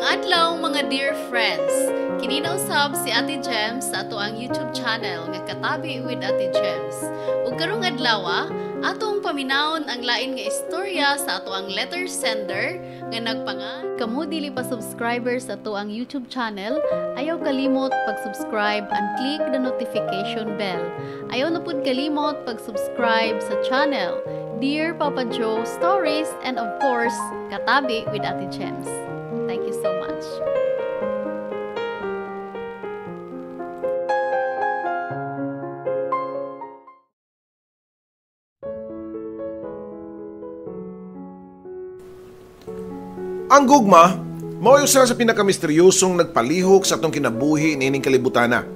adlaw mga dear friends. Kini na usab si Ate Gems sa ato ang YouTube channel nga Katabi with Ate Gems. Ug karong adlaw, atong paminawon ang lain nga istorya sa ato ang letter sender nga nagpangan. Kamo dili pa subscriber sa ato ang YouTube channel, ayaw kalimot pag-subscribe and click the notification bell. Ayaw na pud kalimot pag-subscribe sa channel Dear Papa Joe Stories and of course, Katabi with Ate Gems. Thank you so much. Ang gugma, mao usa sa pinakamisteryosong nagpalihok sa atong kinabuhi niining kalibutana.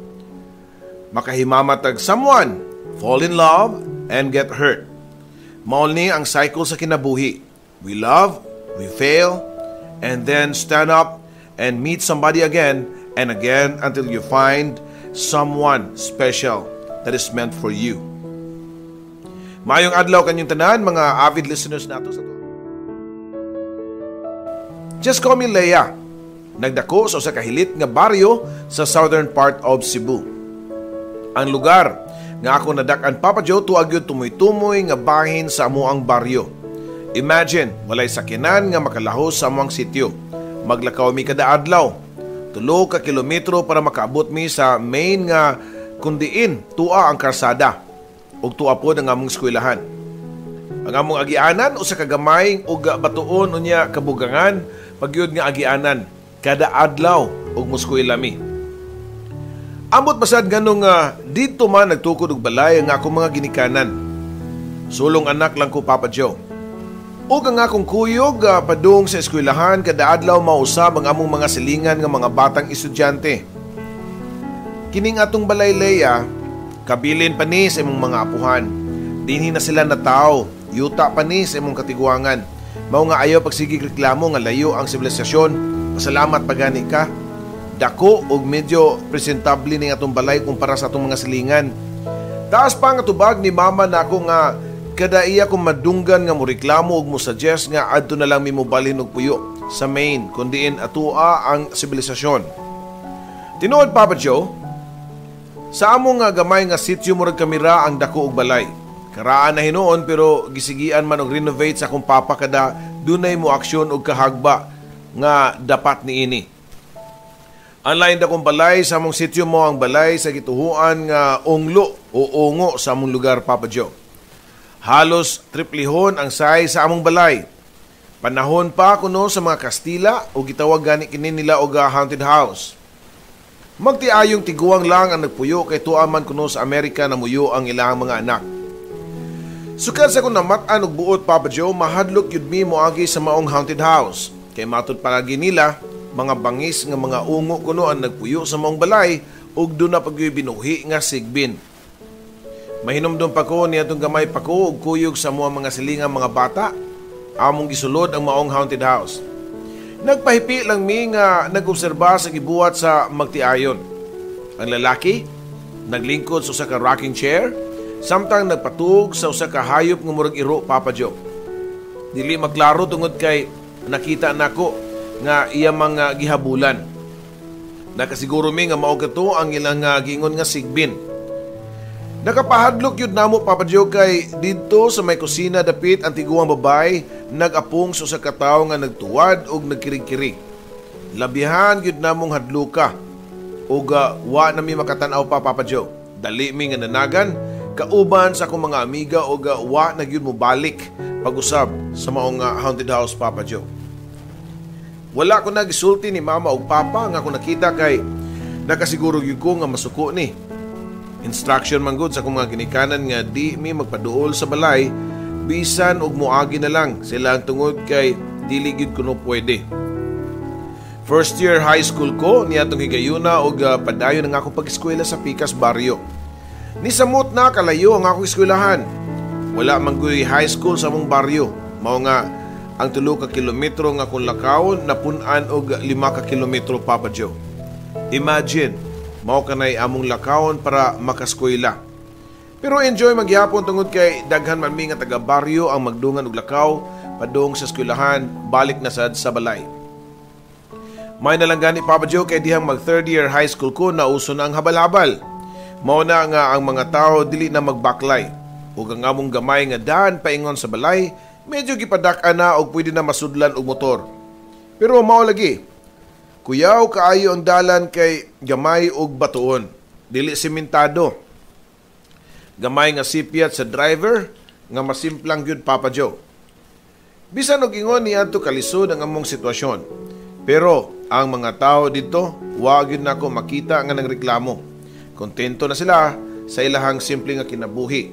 Makahimamatag someone, fall in love, and get hurt. Mao ni ang cycle sa kinabuhi. We love, we fail, and then stand up and meet somebody again and again until you find someone special that is meant for you. Mayong adlaw kanyang tanan, mga avid listeners nato sa to. Just call me Leia. Nagdako sa usa ka hilit nga baryo sa southern part of Cebu. Ang lugar nga ako nadak-an Papa Joe tuag yun tumoy-tumoy nga bahin sa amuang baryo. Imagine, walay sakyanan nga makalahos sa amuang sityo. Maglakaw mi kada adlaw. 3 ka kilometro para makaabot mi sa main nga kundiin tua ang karsada. Ug tua pod ang among eskwelahan. Ang among agianan usa ka gamay ug batuon unya kabugangan pagyud nga agianan kada adlaw ug muskwela mi. Ambot pasad ganong dito man nagtukod og balay ang akong mga ginikanan. Sulong anak lang ko Papa Joe. Ug ang akong kuyog padung sa eskwelahan kada adlaw mausab ang among mga silingan nga mga batang estudyante. Kining atong balay Leia, kabilin pa ni sa imong mga apuhan. Dinhi na sila nataw, yuta pa ni sa imong katiguangan. Mao nga ayaw pagsigig reklamo nga layo ang sibilisasyon. Pasalamat pagani ka. Dako og medyo presentable ning atong balay kumpara sa atong mga silingan. Taas pa nga tubag ni mama nako nga kada iya kong madunggan nga mo reklamo og mo suggest nga adto na lang mi mobalhin og puyo sa main kundiin atua ang sibilisasyon. Tinuod Papa Joe, sa among nga gamay nga sitio murag kamera ang dako og balay. Karaan na hinuon pero gisigian man og renovate sa akong papa kada dunay mo aksyon og kahagba nga dapat niini. Unlike dakong balay sa among sitio mo ang balay sa gituhuan nga onglo o ongo sa among lugar Papa Joe. Halos triplihon ang size sa among balay. Panahon pa kuno sa mga Kastila o gitawag gani kini nila og haunted house. Magtiayong tiguang lang ang nagpuyo kay tuaman kuno sa Amerika na muyo ang ilang mga anak. Sukad sa kung namatan og buot Papa Joe, mahadlok yun mi moagi sa maong haunted house. Kay matod palagi nila, mga bangis nga mga ungo kuno ang nagpuyo sa maong balay ug doon na pagyoy binuhi nga sigbin. Mahinumdum pa ko niya itong gamay pa ko ug kuyog sa mga silingang mga bata. Among gisulod ang maong haunted house. Nagpahipi lang mi nga nag-obserba sa gibuhat sa magtiayon. Ang lalaki, naglingkod sa usa ka rocking chair, samtang nagpatug sa usa ka hayop nga murag iro Papa Joe. Dili maklaro tungod kay nakita nako nga iya mga gihabulan. Nakasiguro mi nga mao kato ang ilang gingon nga sigbin. Nakapahadlok yun namo Papa Joe kay dito sa may kusina dapit ang tiguang babay nag-apong sa usa ka tawo nga nagtuwad og nagkirig-kirig. Labihan yun namong hadluka ug wa na mi makatan-aw pa Papa Joe. Dali mi nga nanagan kauban sa akong mga amiga ug wa na gyud mo balik pag-usab sa maong haunted house Papa Joe. Wala ko nagisulti ni mama ug papa nga ako nakita kay nakasiguro gyud ko nga masuko ni. Instruction man gud sa akong mga ginikanan nga di mi magpaduol sa balay bisan og moagi na lang sila ang tungod kay dili gyud kuno pwede. First year high school ko niadtong higayuna og padayon ang akong pag-eskwela sa Picas Barrio. Nisamot na kalayo ang akong eskwelahan. Wala man gyud high school sa among baryo. Mao nga ang 3 ka kilometro nga kung lakawon napun-an og 5 ka kilometro Papa Joe. Imagine, mao kanay among lakawon para makaskwela. Pero enjoy maghihapon tungod kay daghan man mi nga taga baryo ang magdungan og lakaw padung sa eskwelahan balik na sad sa balay. May nalanggani Papa Joe kay dihang mag third year high school ko na uso na ang habal-habal. Mao na nga ang mga tao dili na magbaklay. Ug ang among gamay nga daan paingon sa balay, medyo gipadak-an na og pwede na masudlan og motor. Pero mao lagi, kuyaw kaayo ang dalan kay gamay og batuon, dili sementado. Gamay nga sipyat sa driver nga masimplang gyud Papa Joe. Bisan og ingon ni adto kalisod ang among sitwasyon. Pero ang mga tao dito, wa gyud nako makita nga nagreklamo. Kontento na sila sa ilahang simple nga kinabuhi.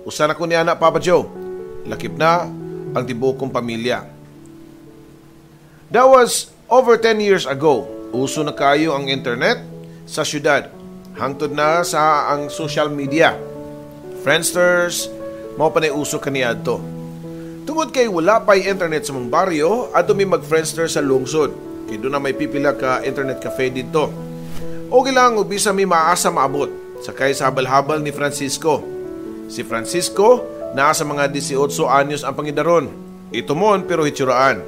Usa na ko ni anak Papa Joe, lakip na ang tibuok kong pamilya. That was over 10 years ago. Uso na kayo ang internet sa syudad. Hangtod na sa ang social media. Friendsters, mao pa na uso kaniadto. Tungod kay wala pa'y internet sa mong baryo, ato may mag-friendster sa lungsod. Kay doon na may pipila ka internet cafe dito. Okay lang, ubisa may maasa maabot. Sakay sa habal-habal ni Francisco. Si Francisco, nasa mga 18 anyos ang pangidaron. Ito mon pero hitsuraan.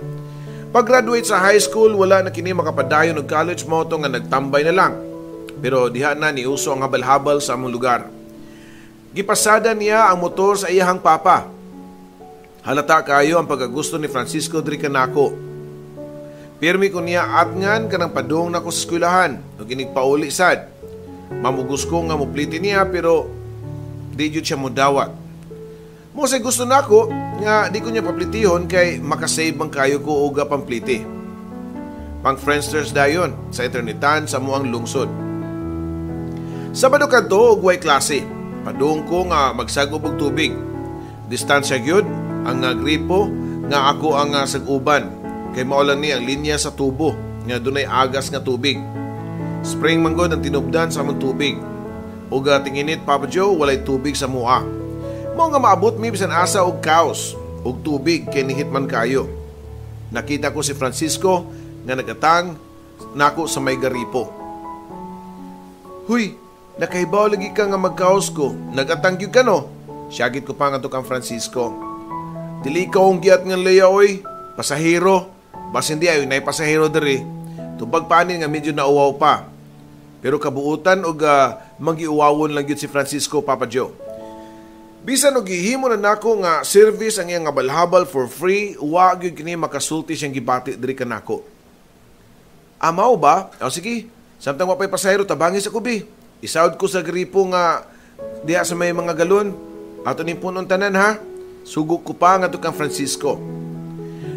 Pag-graduate sa high school, wala na kini makapadayon og college moto nga nagtambay na lang. Pero diha na ni uso ang habal-habal sa among lugar. Gipasada niya ang motor sa iyahang papa. Halata kayo ang pagkagusto ni Francisco diri kanako. Pirmi ko niya atngan kanang padung nako sa eskwelahan ug ginigpauli sad. Mamugos ko nga mupliti niya pero di jud siya modawat. Mo say gusto nako nga di ko niya paplitihon kay makasave man kayo ko og pampliti. Pang friendsters dayon sa internetan sa muang lungsod. Sabado kadto og way klase. Padung ko nga magsagop og tubig. Distansya gyud ang gripo nga ako ang sag-uban kay maulan ni ang linya sa tubo nga dunay agas nga tubig. Spring manggod ang tinubdan sa among tubig. Ug tinginit Papa Joe walay tubig sa mua. Mao nga maabot mi bisan asa og kaos og tubig kay nihit man kayo. Nakita ko si Francisco nga nagatang nako sa may garipo. Huy, nakahibaw lagi ka nga magkaos ko. Nagatang gyud ka no? Syagit ko pa nga kang Francisco. Dili ka ang giat nga Leia oy. Pasahero. Bas hindi ayon na pasahero diri. Tubag panin nga medyo nauwaw pa. Pero kabuutan og magiuwawon lang gyud si Francisco Papa Joe. Bisan og gihimo na nako nga service ang iyang habal-habal for free, wa gyud kini makasulti siyang gibati diri kanako. Amaw ba? O sige, samtang wapay pasahero tabangi sa kubi. Isawd ko sa gripo nga diha sa may mga galon. Ato ning punon tanan ha. Sugok ko pa nga to kang Francisco.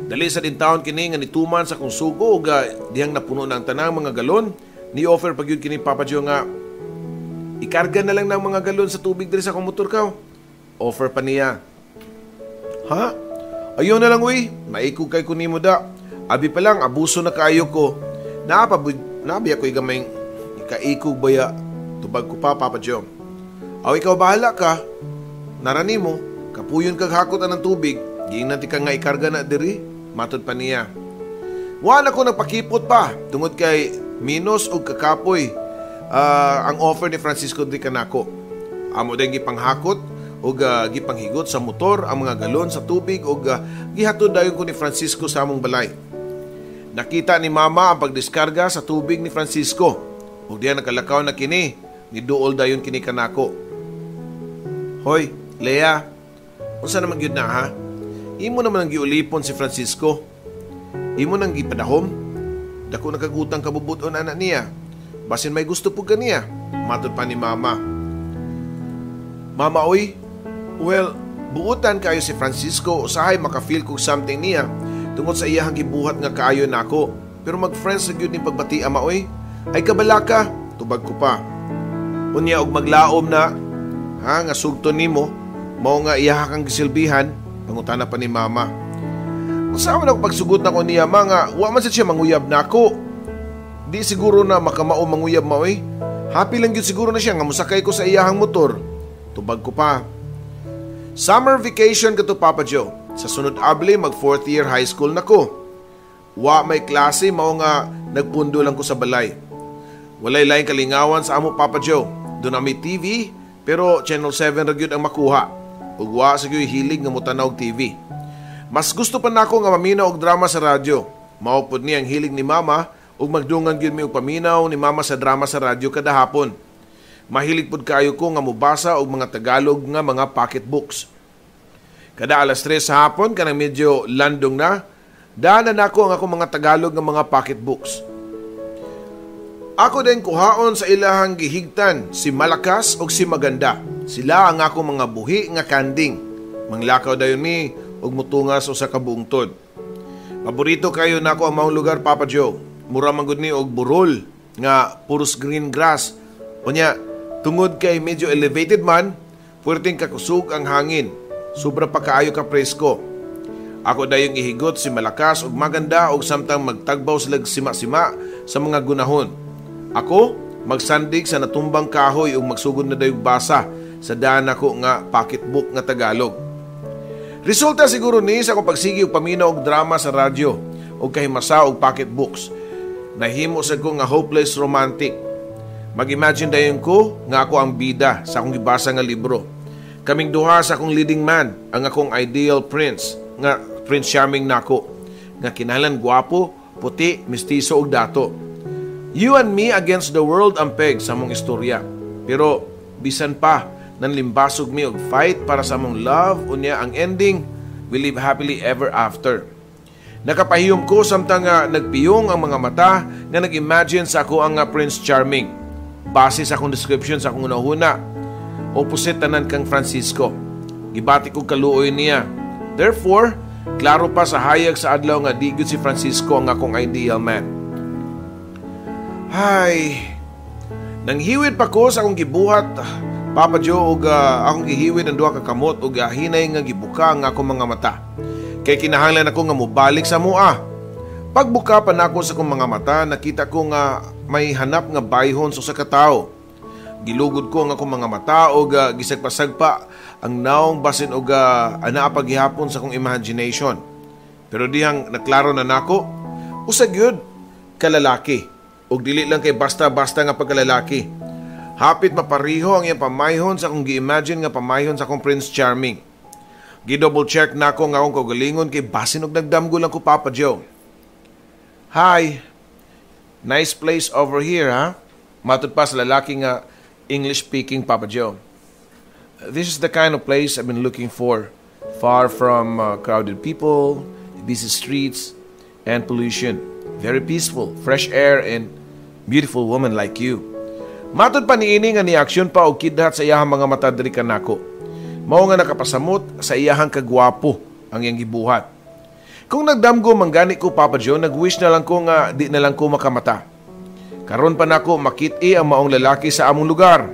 Dali sa din taon kini nga nituman sa kong sugo ug dihang napuno na ang tanang mga galon, ni offer pag yun kini Papa Joe nga ikarga na lang ng mga galon sa tubig diri sa akong motor ka. Offer pa niya. Ha? Ayaw na lang uy. Maikog kay kunimo da. Abi pa lang, abuso na kaayo ko. Nabi ako igamay ikaikog baya. Tubag ko pa Papa Joe. Aw ikaw bahala ka. Narani mo. Kapuyon kag hakot ng tubig. Giingnan ti ka nga ikarga na diri. Matod pa niya. Wala ko nagpakipot pa. Tungod kay minos o kakapoy. Ang offer ni Francisco di kanako. Amo din gipanghakot o gipanghigot sa motor ang mga galon sa tubig o gihatod dayon ko ni Francisco sa among balay. Nakita ni Mama ang pagdiskarga sa tubig ni Francisco o diyan nakalakaw na kini ni duol dayon kini kanako. Hoy, Leia, unsa naman gyud na ha? Imo naman ang giulipon si Francisco. Imo nang gipadahom. Dako nakagutang kabubuton anak niya. Basin may gusto po kaniya. Matod pa ni Mama. Mama, oy, well, buutan kayo si Francisco usahay makafeel kog something niya tungod sa iyahang gibuhat nga kaayo nako. Pero mag-friends sa gyud ni pagbati ama oy. Ay kabala ka, tubag ko pa. Unya og maglaom na ha nga sugton nimo mao nga iyaha kang gisilbihan, pangutana pa ni Mama. Usa man ako pagsugot nako niya mga wa man siya manguyab nako. Di siguro na makamao manguyab mo oy. Happy lang gyud siguro na siya nga musakay ko sa iyahang motor. Tubag ko pa. Summer vacation kato Papa Joe. Sa sunod abli mag 4th year high school nako. Wa may klase mao nga nagpundo lang ko sa balay. Walay laing kalingawan sa amo Papa Joe. Doon na may TV pero Channel 7 ra gyud ang makuha. Ug wa sa gyud hilig nga motanaw og TV. Mas gusto pa nako nga mamina og drama sa radyo. Mao pud ni ang hilig ni Mama ug magdungan gyud mi og paminaw ni mama sa drama sa radyo kada hapon. Mahilig pud kayo ko nga mobasa og mga Tagalog nga mga pocketbooks. Kada alas 3 sa hapon kanang medyo landong na, daanan ako ang akong mga Tagalog nga mga pocketbooks. Ako din kuhaon sa ilahang gihigtan si Malakas og si Maganda. Sila ang akong mga buhi nga kanding. Manglakaw dayon mi og mutungas usa ka buungtod. Paborito kayo nako ang maong lugar, Papa Joe. Mura man gud ni og burol nga puros green grass. Unya, tungod kay medyo elevated man, puwerteng kakusog ang hangin. Sobra pa kaayo ka presko. Ako dayong ihigot si Malakas og Maganda og samtang magtagbaw sila sima-sima sa mga gunahon. Ako, magsandig sa natumbang kahoy o magsugod na dayog basa sa daan ako nga pocketbook nga Tagalog. Resulta siguro ni sa akong pagsigi og paminaw og drama sa radyo o kahimasa og pocketbooks. Nahimo sa ko nga hopeless romantic. Mag-imagine dayon ko nga ako ang bida sa akong gibasa nga libro. Kaming duha sa akong leading man, ang akong ideal prince, nga Prince Charming nako, nga kinahanglan gwapo, puti, mistiso og dato. You and me against the world ang peg sa mong istorya. Pero bisan pa, nanlimbasog mi og fight para sa mong love, unya ang ending, we live happily ever after. Nakapahiyom ko samtang nagpiyong ang mga mata nga nag-imagine sa ako ang Prince Charming. Base sa akong description sa akong unahuna, opposite tanan kang Francisco. Gibati ko kaluoy niya. Therefore, klaro pa sa hayag sa adlaw nga di gyud si Francisco ang akong ideal man. Hay, nanghiwid pa ko sa akong gibuhat, Papa Joe, og akong gihiwid ang duha ka kamot og hinay nga gibuka ang akong mga mata. Kay kinahanglan ako nga mobalik sa mua. Pagbuka pa nako sa akong mga mata, nakita ko nga may hanap nga bayhon sa usa ka tawo. Gilugod ko ang akong mga mata og gisagpa-sagpa ang naong basin og anaa pa gihapon sa akong imagination. Pero dihang naklaro na nako, usag yun, kalalaki. Og dili lang kay basta-basta nga pagkalalaki. Hapit mapariho ang iyang pamayhon sa akong gi-imagine nga pamayhon sa akong Prince Charming. Gi-double check na ako nga akong kaugalingon kay basin og nagdamgo lang ko, Papa Joe. Hi, nice place over here, ha? Matod pa sa lalaki nga English-speaking, Papa Joe. This is the kind of place I've been looking for. Far from crowded people, busy streets, and pollution. Very peaceful, fresh air, and beautiful woman like you. Matod pa niini nga ni-aksyon pa og kidhat sa iyahang mga mata diri kanako. Mao nga nakapasamot sa iyahang kagwapo ang iyang gibuhat. Kung nagdamgo manggani ko, Papa Joe, nag-wish na lang ko nga di na lang ko makamata. Karon pa nako makit-i ang maong lalaki sa among lugar.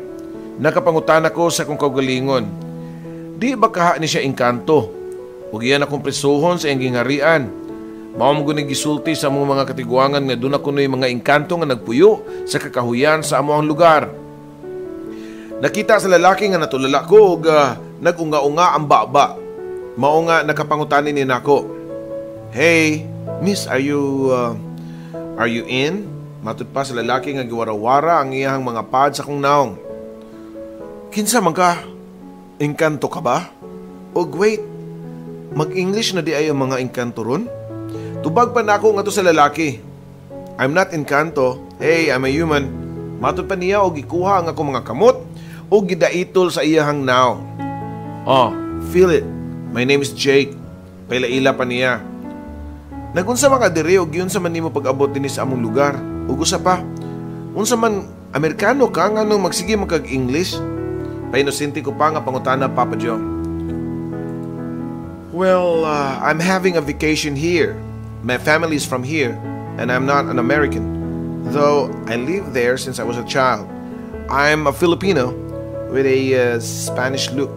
Nakapangutan ako sa kong kaugalingon. Di ba kaha ni siya engkanto? Ug iyan akong prisuhon sa iyang gingharian. Mao mo guning gisulti sa among mga katiguangan nga doon ako no'y mga engkanto nga nagpuyo sa kakahuyan sa among lugar. Nakita sa lalaki nga natulala ko og nagunga-unga ang baba. Mao nga nakapangutani ni nako. Hey, miss, are you in? Matud pa sa lalaki nga giwarawara ang iyang mga pad sa kong naong. Kinsa man ka? Engkanto ka ba? Og wait, mag-English na di ay ang mga engkanto ron? Tubag pa na ako nga to sa lalaki. I'm not engkanto. Hey, I'm a human. Matod pa niya o gikuha ang akong mga kamot o gidaitol sa iyahang now. Oh, feel it. My name is Jake. Paila-ila pa niya. Nagunsa mga diri o yun sa man nimo pag-abot din sa among lugar. Ug usa pa. Unsa man Amerikano ka nga nung magsige magkag-English? Painosente ko pa nga pangutana, Papa Joe. Well, I'm having a vacation here. My family is from here, and I'm not an American, though I lived there since I was a child. I'm a Filipino with a Spanish look,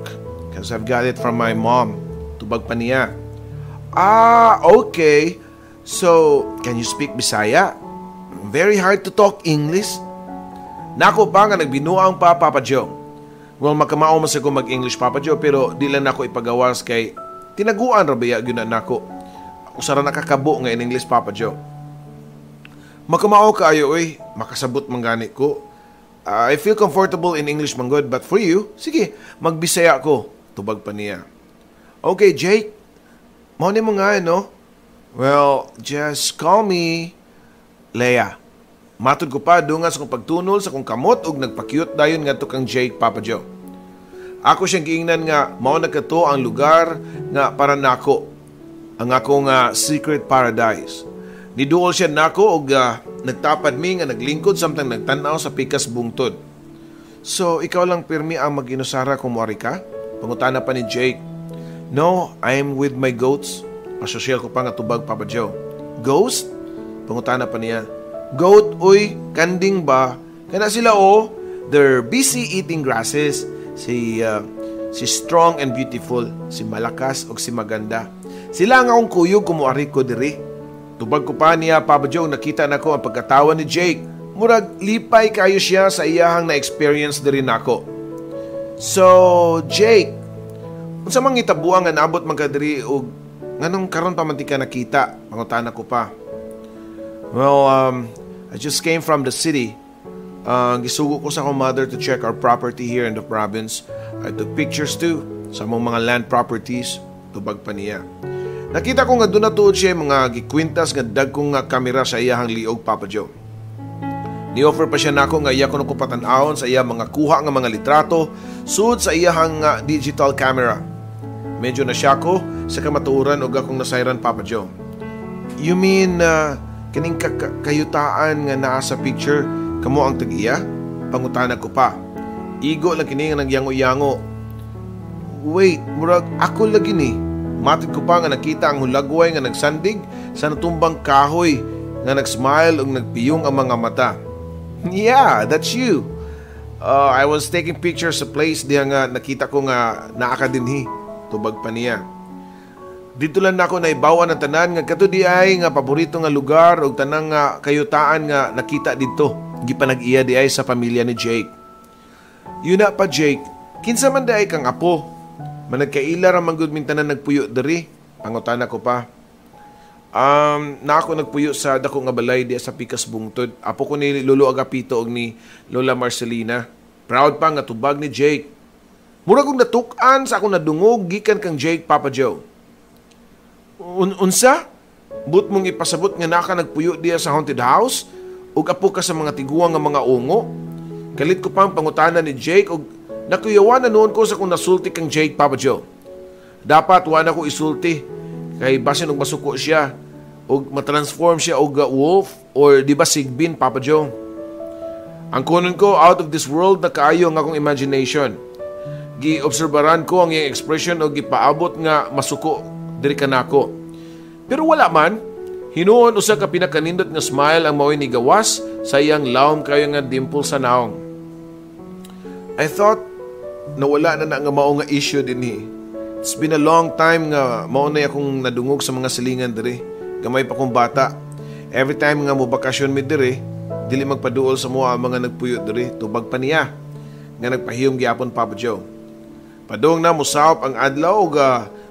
because I've got it from my mom. Tubag pa niya. Ah, okay. So, can you speak Bisaya? Very hard to talk English. Nako pa nga nagbinuang pa, Papa Joe. Well, makamao man sa ko mag-English, Papa Joe, pero di lang nako ipagawas kay tinaguan ra baya gyud nako. Usara nakakabo nga in English, Papa Joe. Makamao kaayo oy, makasabot man gani ko. I feel comfortable in English man good, but for you, sige, magbisaya ko. Tubag pa niya. Okay, Jake. Mao ni mo nga, no? Well, just call me Leia, matod ko pa dungan sa kong pagtunol sa kong kamot ug nagpakyut dayon ngadto kang Jake, Papa Joe. Ako siyang giingnan nga mao na kato ang lugar nga para nako, ang akong secret paradise. Niduol siya nako ug nagtapad mi nga naglingkod samtang nagtan-aw sa pikas bungtod. So, ikaw lang pirmi ang mag-inusara kung muari ka? Pangutana pa ni Jake. No, I'm with my goats. Pasosyal ko pa nga tubag, Papa Joe. Ghost? Pangutana pa niya. Goat, uy, kanding ba? Kana sila they're busy eating grasses. Si strong and beautiful, si malakas o si maganda. Sila nga akong kuyog kumuari ko diri. Tubag ko pa niya, Papa Joe, nakita na ko ang pagkatawa ni Jake. Murag lipay kayo siya sa iyahang na-experience diri nako. So, Jake, unsa mang itabuang nga naabot man ka diri og nganong karon pa man ti ka nakita? Pangutana ko pa. Well, I just came from the city. Gisugo ko sa akong mother to check our property here in the province. I took pictures too sa mga land properties. Tubag pa niya. Nakita ko nga doon na tuod siya mga gikwintas nga dagkong nga kamera sa iyahang liog, Papa Joe. Ni-offer pa siya nako nga iya ko napatan-awon sa iya mga kuha nga mga litrato sud sa iyahang digital camera. Medyo na siya ko sa kamatuoran og akong nasayran, Papa Joe. You mean kining kayutaan nga naa sa picture kamo ang tag-iya? Pangutana ko pa. Igo lang kini nga nagyango-yango. Wait, murag ako lagi ni. Matid ko pa nga nakita ang hulagway nga nagsandig sa natumbang kahoy nga nag-smile ug nagpiyong ang mga mata. Yeah, that's you. I was taking pictures sa place diha nga nakita ko nga naa ka dinhi. Tubag pa niya. Dito lang ako naibawan ng tanan nga kato di ay nga paborito nga lugar ug tanang nga kayutaan nga nakita dito. Gipanag-iya di ay sa pamilya ni Jake. Yun na pa, Jake, kinsa man di ay kang apo. Managkaila ra man gud min tanan nagpuyo diri. Pangutana ko pa. Na ako nagpuyo sa dako nga balay di sa pikas bungtod. Apo ko ni Lolo Agapito ug ni Lola Marcelina. Proud pa nga tubag ni Jake. Mura kong natuk-an sa akong nadungog gikan kang Jake, Papa Joe. Unsa? But mong ipasabot nga naka nagpuyo diya sa haunted house? Ug apo ka sa mga tiguang nga mga ungo? Kalit ko pang pangutana ni Jake ug nakuyawan na noon ko sa kung nasulti kang Jake, Papa Joe. Dapat wala ko isulti kay basin og masuko siya ug matransform siya og wolf or di ba sigbin, Papa Joe. Ang kunon ko out of this world na kaayo nga akong imagination. Giobserbaran ko ang iyang expression o gipaabot nga masuko diri kanako. Pero wala man, hinuon usa ka pinakanindot nga smile ang mao'y ni gawas sa iyang lawom kayo nga dimple sa naong. I thought na wala na nga mao nga issue dinhi. It's been a long time nga mao na akong nadungog sa mga silingan diri. Gamay pa kong bata. Every time nga mo bakasyon mi diri, dili magpaduol sa mga mga nagpuyo diri. Tubag pa niya nga nagpahiyom gyapon, Papa Joe. Padung na musawop ang adlaw ug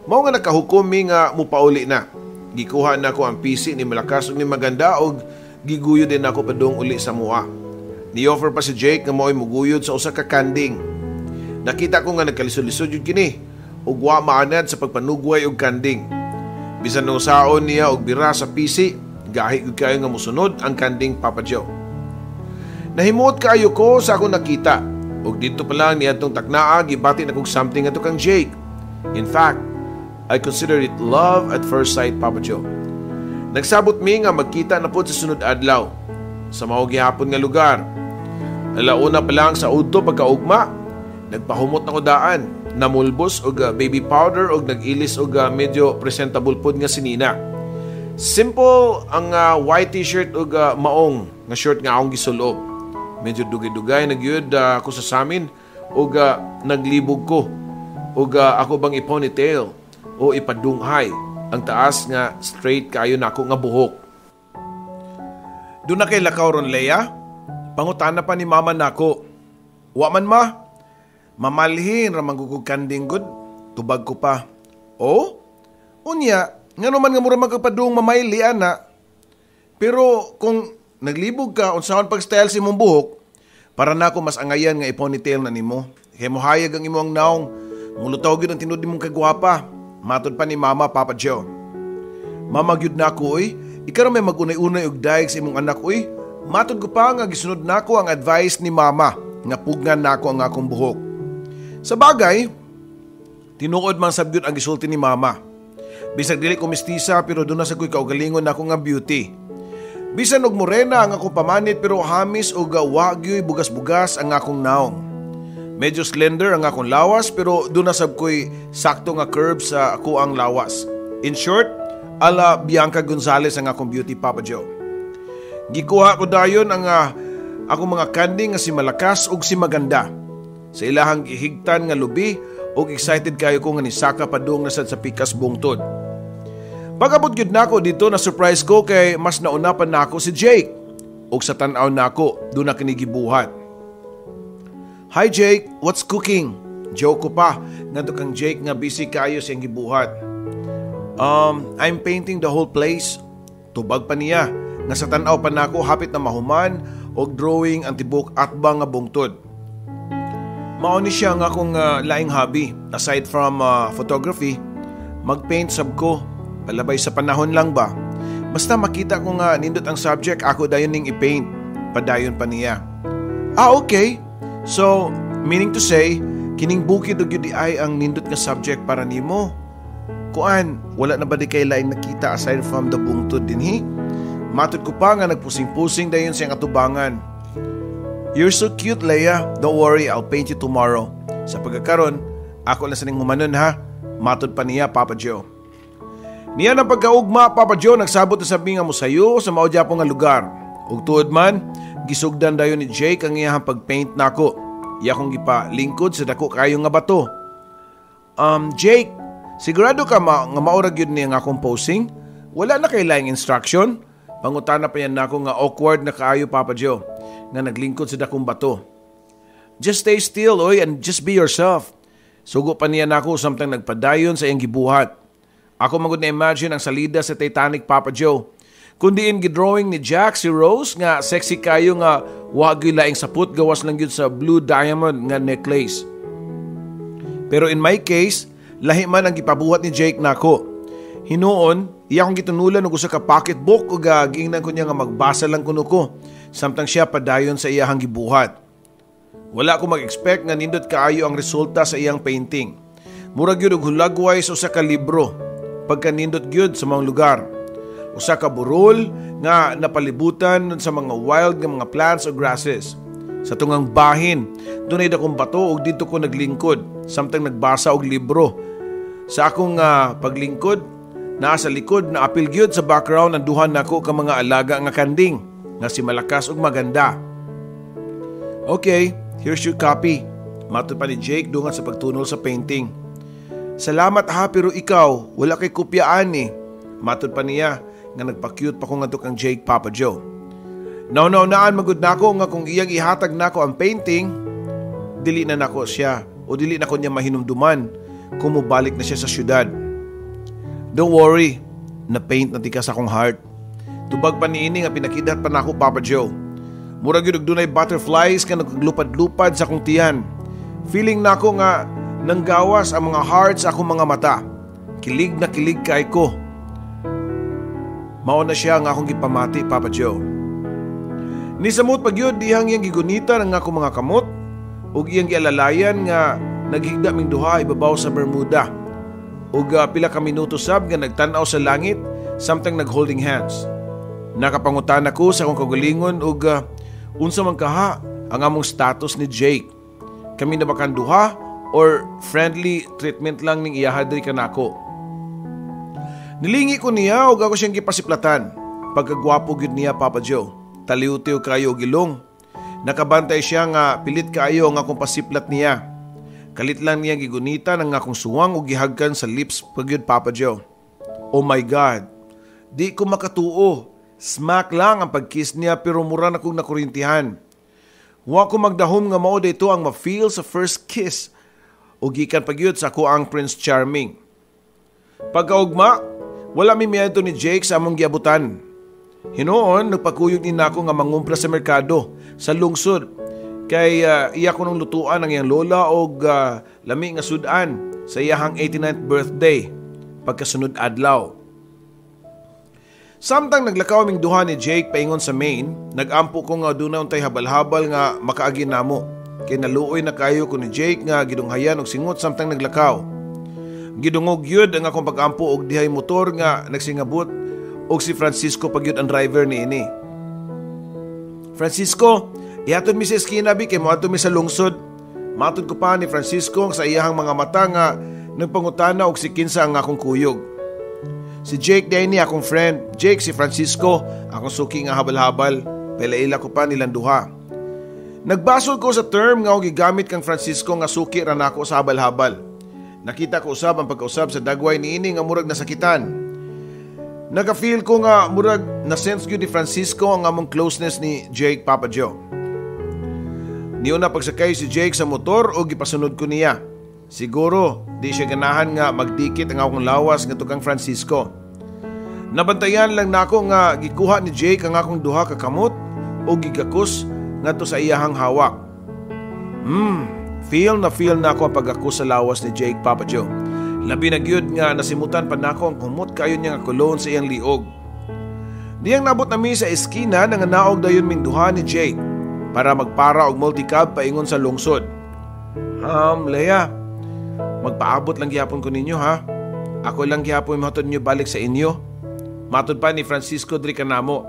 mao nga nakahukom mi nga mupauli na. Gikuha na ko ang PC ni malakas ug ni maganda ug giguyo din ako padung uli sa mua. Ni-offer pa si Jake nga mao'y muguyod sa usa ka kanding. Nakita ko nga nagkalisod-lisod yun kini ug wa maanad sa pagpanugway og kanding. Bisan nung saon niya og bira sa PC, gahi gud kayo nga musunod ang kanding, Papa Joe. Nahimuot kaayo ko sa akong nakita ug dito pa lang niadtong taknaa gibati na kog something ato kang Jake. In fact, I consider it love at first sight, Papa Joe. Nagsabot mi nga magkita na po sa sunod adlaw sa mao gihapon nga lugar. Alauna pa lang sa udto pagkaugma, nagpahumot na ko daan, namulbos og baby powder og nagilis og medyo presentable pod nga sinina. Simple ang white t-shirt og maong nga short nga akong gisulob. Medyo dugay-dugay nagyud ko sa samin og naglibog ko og ako bang iponytail o ipadunghay ang taas nga straight kayo nako nga buhok. Doon na kay lakaw ron, Leia? Pangutana pa ni mama nako. Wa man ma? Mamalhin ramang gugug kanding good. Tubag ko pa. Oh? Unya, nga naman nga mura magkapadung mamayli, ana. Pero kung naglibog ka, unsaon pag-style si mong buhok, para na ako mas angayan nga iponytail na nimo. Kaya mohayag ang imo ang naong. Mulutaw gyud ang tinud nimong kagwapa. Matod pa ni mama, Papa Joe. Mama gyud na ako, oy. ikaw may magunay-unay og daig sa imong anak, uy. Matod ko pa nga gisunod nako ang advice ni mama nga pugnan nako ang akong buhok. Sa bagay, tinuod man sabgyud ang gisulti ni mama. Bisag dili ko mestiza pero doon na sa ko'y kaugalingon nako nga beauty. Bisan og morena ang akong pamanit pero hamis og wagyo'y bugas-bugas ang akong naong. Medyo slender ang akong lawas pero doon na sab ko'y sakto nga curve sa ako ang lawas. In short, ala Bianca Gonzalez ang akong beauty, Papa Joe. Gikuha ko dayon ang akong mga kanding nga si Malakas ug si Maganda. Sa ilahang gihigtan nga lubi ug excited kayo ko nga nisaka padung nasad sa pikas bungtod. Pagabot gyud nako dito na surprise ko kay mas nauna pa nako si Jake. Ug sa tan-aw nako do na kini gibuhat. Hi Jake, what's cooking? Joke ko pa ngadto kang Jake nga busy kayo siyang gibuhat. I'm painting the whole place. Tubag pa niya nga sa tan-aw pa nako hapit na mahuman og drawing ang tibok atbang nga bungtod. Mao ni siya nga akong laing hobby aside from photography. Magpaint sab ko. Palabay sa panahon lang ba? Basta makita ko nga nindot ang subject, ako dayon ning i-paint. Padayon pa niya. Okay. So, meaning to say, kining bukid og yun ay ang nindot nga subject para nimo. Kuan, wala na ba di kay laing nakita aside from the bungtod dinhi? Matod ko pa nga nagpusing-pusing dayon siyang atubangan. You're so cute, Leia. Don't worry, I'll paint you tomorrow. Sa pagkakaron, ako lang sa ning humanon ha. Matod pa niya, Papa Joe. Niya ng pagkaugma, Papa Joe, nagsabot na sabi nga mo sayo sa maudya po nga lugar. Ug tuod man, gisugdan dayon ni Jake ang iyahang pagpaint nako. Iya kong gipa lingkod sa dako kayo nga bato. Jake, sigurado ka nga maurag yun niya nga akong posing? Wala na kay laing instruction? Pangutana pa yan nako nga awkward na kaayo, Papa Joe, nga naglingkod sa dakong bato. Just stay still, oy, and just be yourself. Sugo pa niya nako samtang nagpadayon sa iyang gibuhat. Ako magud na imagine ang salida sa Titanic, Papa Joe. Kundiin gidrawing ni Jack si Rose nga sexy kayo nga wag laing saput gawas lang yun sa blue diamond nga necklace. Pero in my case, lahi man ang gipabuhat ni Jake nako. Hinuon, iya kong gitunulan og usa ka pocketbook ug giingnan ko niya nga magbasa lang kuno ko samtang siya padayon sa iyahang gibuhat. Wala ko mag-expect nga nindot kaayo ang resulta sa iyang painting. Murag gyud og hulagway sa usa ka libro. Pagka nindot gyud sa mga lugar. Usa ka burol nga napalibutan sa mga wild nga mga plants o grasses. Sa tungang bahin, dunay dakong bato ug dito ko naglingkod samtang nagbasa og libro. Sa akong paglingkod, naa sa likod na apil gyud sa background ang duha nako ka mga alaga nga kanding nga si Malakas ug Maganda. Okay, here's your copy. Matod pa ni Jake dungan sa pagtunol sa painting. Salamat ha, pero ikaw, wala kay kopyaan eh. Matod pa niya nga nagpa-cute pa ko nga kang Jake, Papa Joe. Nauna-unaan magud nako nga kung iyang ihatag nako ang painting, dili na nako siya o dili na ko niya mahinumduman kung mubalik na siya sa syudad. Don't worry, na-paint na tika sa akong heart. Tubag pa niini nga pinakidat pa nako, Papa Joe. Murag yun dunay butterflies nga naglupad-lupad sa akong tiyan. Feeling nako nga nanggawas ang mga hearts sa akong mga mata. Kilig na kilig kay ko. Mao na siya nga akong gipamati, Papa Joe. Nisamot pagyod dihang iyang gigunita ng akong mga kamot ug iyang gialalayan nga naghigda ming duha ibabaw sa Bermuda. Ug pila ka minuto sab nga nagtan-aw sa langit samtang nagholding hands. Nakapangutan ako sa akong kagalingon ug unsa man kaha ang among status ni Jake. Kami na ba kan duha or friendly treatment lang ning iyahadri kanako? Nilingi ko niya ug ako siyang gipasiplatan. Pagkagwapo gyud niya, Papa Joe. Taliw-tiw kayo gilong. Nakabantay siya nga pilit kayo nga akong pasiplat niya. Kalit lang niya gigunita ng akong suwang ug gihagkan sa lips pagyud, Papa Joe. Oh my God. Di ko makatuo. Smack lang ang pagkiss niya pero mura na kong nakurintihan. Wa ko magdahom nga mao dayto ang ma-feel sa first kiss. O gikan pagyud sa ako ang Prince Charming. Pagkaugma, wala mi miyento ni Jake sa among giabutan. Hinoon, nagpakuyog din ako nga mangumpra sa merkado, sa lungsod. Kay iya ko nung lutuan ang iyang lola og lami nga sudan sa iyahang 89th birthday, pagkasunod adlaw. Samtang naglakaw aming duha ni Jake paingon sa main, nagampo ko nga doon untay habal-habal nga makaagi namo. Kay naluoy na kayo ko ni Jake nga gidunghayan og singot samtang naglakaw. Gidungog yun ang akong pag-ampo og dihay motor nga nagsingabot og si Francisco pagyud ang driver ni ini. Francisco, ihatod mi sa eskina bi kay moadto mi sa lungsod. Matod ko pa ni Francisco sa iyahang mga mata nga nagpangutana og si kinsa ang akong kuyog. Si Jake day ni akong friend. Jake si Francisco, akong suki nga habal-habal. Pelaila ko pa nilang duha. Nagbasol ko sa term nga og gigamit kang Francisco nga suki ra nako sa habal-habal. Nakita ko usab ang pagkausab sa dagway ni ini nga murag nasakitan. Nagka-feel ko nga murag na-sense gyud ni Francisco ang among closeness ni Jake Papa Joe. Niuna pagsakay si Jake sa motor o gipasunod ko niya. Siguro di siya ganahan nga magdikit ang akong lawas nga tukang Francisco. Nabantayan lang nako nga gikuha ni Jake ang akong duha ka kamot o gigakus ngadto sa iyahang hawak. Feel na ako ang pag-akus sa lawas ni Jake Papa Joe. Labi na gyud nga nasimutan pa nako ang kumot kayo niya nga kulon sa iyang liog. Diyang nabot nami sa eskina nga naog dayon ming duha ni Jake para magpara og multicab paingon sa lungsod. Leia, magpaabot lang gihapon ko ninyo ha. Ako lang gihapon matod niyo balik sa inyo. Matod pa ni Francisco diri kanamo.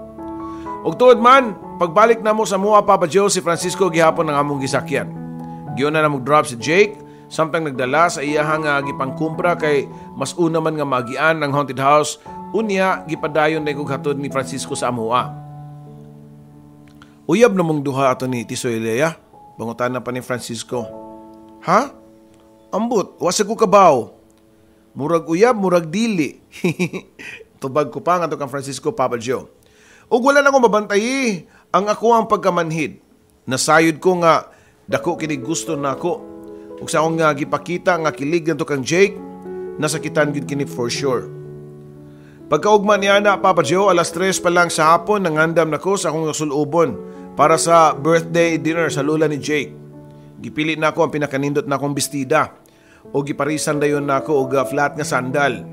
Og tuod man, pagbalik namo sa mua Papa Joe si Francisco gihapon ang among gisakyan. Giyon na mag-drop si Jake, samtang nagdala sa iyahang gipangkumpra kay mas una man nga magian ng haunted house, unya gipadayon na kog hatod ni Francisco sa amua. Uyab na mong duha ato ni Tisoy Leia, bangutan na pa ni Francisco. Ha? Ambot, wasag ko kabaw. Murag uyab, murag dili. Tubag ko pa nga to kang Francisco Papa Joe. Ug wala na akong mabantayi ang ako ang pagkamanhid. Nasayod ko nga dako kini gusto nako. Ug sa akong nga gipakita nga kilig ngadto kang Jake, nasakitan gid kini for sure. Pagkaugma niya na Papa Joe, alas 3 pa lang sa hapon nangandam nako sa akong sulubon para sa birthday dinner sa lula ni Jake. Gipili nako ang pinakanindot nakong bestida o giparisan dayon nako og flat nga sandal.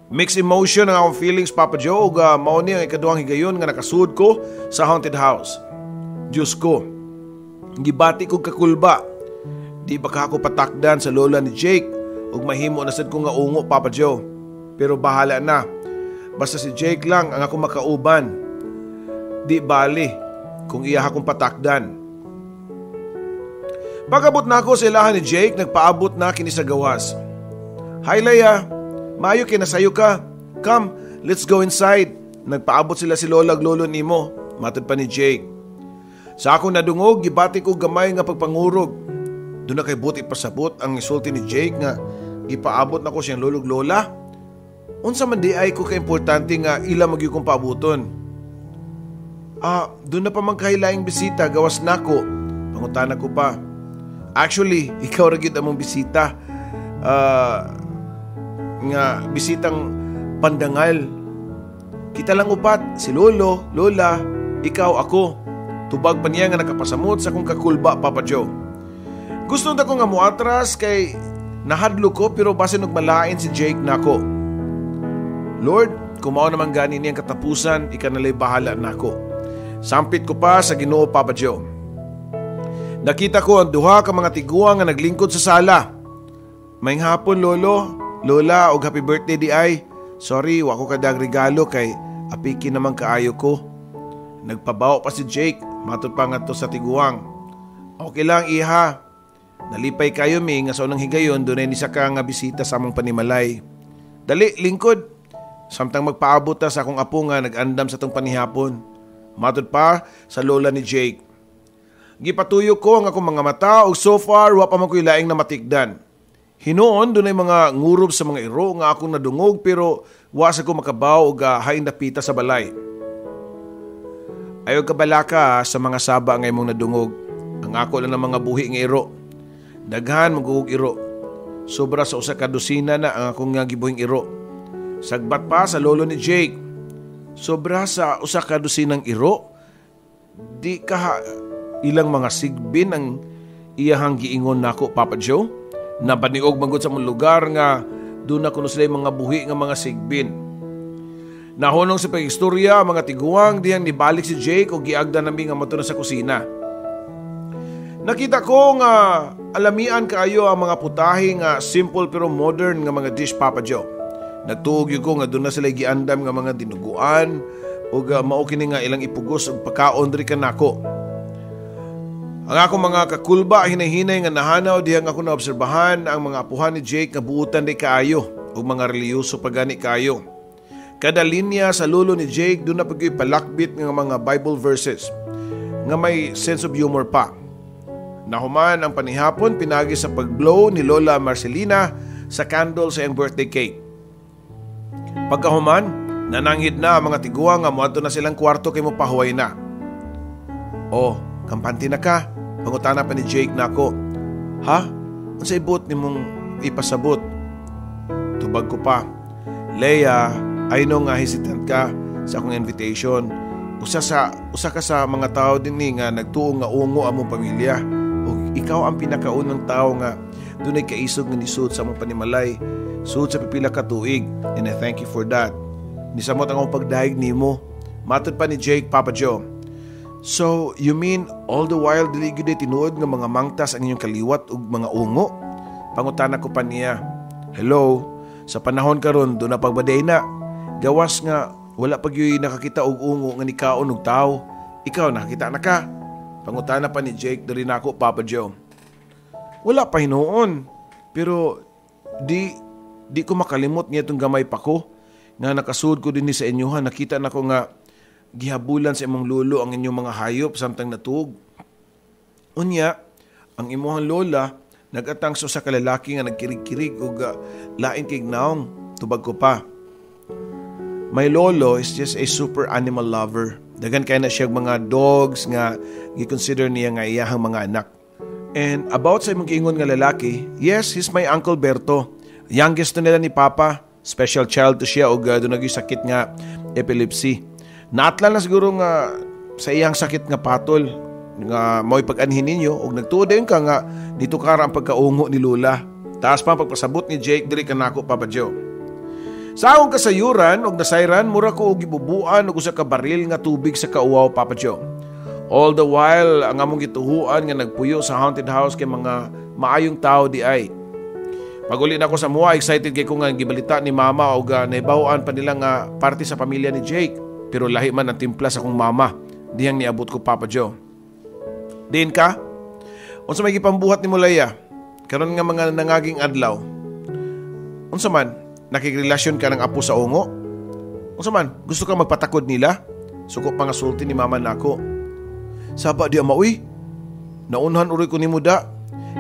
Mixed emotion ang akong feelings Papa Joe ug mao ni ang ikaduhang higayon nga nakasud ko sa haunted house. Diyos ko, gibati ko kakulba. Di ba ka ako patakdan sa lola ni Jake ug mahimo na sad ko nga ungo Papa Joe. Pero bahala na. Basta si Jake lang ang ako makauban. Di bali kung iya akong patakdan. Pagabot na ako sa ilahan ni Jake, nagpaabot na kini sa gawas. Hi Leia, maayo kinasayo ka. Come, let's go inside. Nagpaabot sila si lola ag lolo nimo, matod pa ni Jake. Sa akong nadungog, gibati ko gamay nga pagpangurog. Doon na kay buti pasabot ang isulti ni Jake nga ipaabot na ko siyang lolog lola. Unsa man di ay ko ka-importante nga ila magyud kong paabuton. Doon na pa man kahilaing bisita, gawas nako. Pangutana ko pa. Actually, ikaw ra gyud among bisita. Nga bisitang pandangal. Kita lang upat, si lolo, lola, ikaw, ako. Tubag pa niya nga nakapasamot sa kong kakulba, Papa Joe. Gusto na ko nga muatras kay nahadlo ko pero basin og malain si Jake nako. Lord, kumao naman gani niyang katapusan, ikanalay bahala nako. Sampit ko pa sa Ginoo Papa Joe. Nakita ko ang duha ka mga tiguang nga naglingkod sa sala. Maayong hapon lolo, lola og happy birthday di ay. Sorry, wa ko kadag regalo kay apiki naman kaayo ko. Nagpabaw pa si Jake, matod pa nga to sa tiguang. Okay lang iha. Nalipay kayo mi nga sa unang higayon dunay ni saka nga bisita sa among panimalay. Dali, lingkod. Samtang magpaabot ta sa akong apo nga nag-andam sa tong panihapon. Matod pa sa lola ni Jake. Gipatuyo ko ang akong mga mata ug so far wa pa man ko'y laing na matikdan. Hinoon dunay mga ngurob sa mga iro nga akong nadungog pero wa sa ko makabaw ug hain napita sa balay. Ayaw kabalaka sa mga saba nga imong nadungog. Ang ako lang ng mga buhi nga iro. Daghan magugog iro. Sobra sa usa ka dosina na ang akong nga gibuhing iro. Sagbat pa sa lolo ni Jake. Sobra sa usa ka dosinang iro. Di ka ilang mga sigbin ang iyahang giingon nako Papa Joe. Napaniog manggod sa mong lugar nga doon na kuno sila mga buhi nga mga sigbin. Nahunong sa pag-istorya ang mga tiguang diyang nibalik si Jake o giagda nami nga moto na sa kusina. Nakita ko nga alamian kaayo ang mga putahe nga simple pero modern nga mga dish, Papa Joe. Nagtuog yun ko nga doon na sila giandam nga mga dinuguan o mao kini nga ilang ipugos o pagkaon diri kanako. Ang akong mga kakulba hinahinay nga nahanaw dihang ako naobserbahan ang mga apuhan ni Jake nga buutan di kaayo o mga reliyoso pagani kaayo. Kada linya sa lulo ni Jake doon na pagyoy palakbit ng mga Bible verses nga may sense of humor pa. Nahuman ang panihapon pinagi sa pagblow ni Lola Marcelina sa candle sa iyang birthday cake. Pagkahuman, nananghid na ang mga tiguang nga moadto na silang kwarto kay mo pahuway na. "Oh, kampante na ka?" Pangutana pa ni Jake nako. "Ha? Unsa ibot nimong ipasabot?" Tubag ko pa, "Leia, I know nga hesitant ka sa akong invitation. Usa ka sa mga tao dinhi nga nagtuo nga ungo among pamilya. O ikaw ang pinakaunang tao nga dunay kaisog nga nisud sa among panimalay, sud sa pipila ka tuig, and I thank you for that. Nisamot ang akong pagdahig nimo." Matod pa ni Jake, Papa Joe. "So, you mean all the while dili gyud tinuod nga mga mangtas ang inyong kaliwat ug mga ungo?" Pangutana ko pa niya. "Hello, sa panahon karon do na pagbaday na. Gawas nga wala pag yung nakakita og ungo nga nikaon og tao. Ikaw nakakita na ka?" Pangutana pa ni Jake diri nako, Papa Joe. "Wala pa hinuon. Pero di ko makalimot niya itong gamay pa ko. Nga nakasud ko din sa inyohan, nakita na ko nga gihabulan sa imong lolo ang inyong mga hayop samtang natug. Unya, ang imuhang lola nagatang sa kalalaki nga nagkirig-kirig ug lain kay naong." Tubag ko pa, "My lolo is just a super animal lover. Dagan kay na siya mga dogs nga gi-consider niya nga iyahang mga anak. And about sa imong giingon nga lalaki, yes, he's my Uncle Berto. Youngest to nila ni Papa. Special child to siya o doon sakit nga epilepsy. Naatlan na siguro nga sa iyang sakit nga patol nga mo'y pag-anhin ninyo o nagtuod din ka nga dito kara ang pagkaungo ni Lola. Taas pa ang pagpasabot ni Jake diri kanako, Papa Joe. Sa akong kasayuran og nasayran mura ko og gibubuan og usa ka baril nga tubig sa kauwaw, Papa Joe. All the while ang among gituhuan nga nagpuyo sa haunted house kay mga maayong tao di ay. Pag-uli na ko sa mua, excited kay ko nga gibalita ni Mama og naibawaan pa nila nga parte sa pamilya ni Jake. Pero lahi man ang timpla sa akong mama diyang niabot ko, Papa Joe. Din ka? Unsa may gipambuhat ni Mulaya? Karon nga mga nangaging adlaw. Unsa man? Nakikrelasyon ka ng apo sa ungo? Unsa man, gusto kang magpatakod nila? Suko pa nga sulti ni Mama nako. "Saba di amaoy. Naunhan uroy ko nimo da.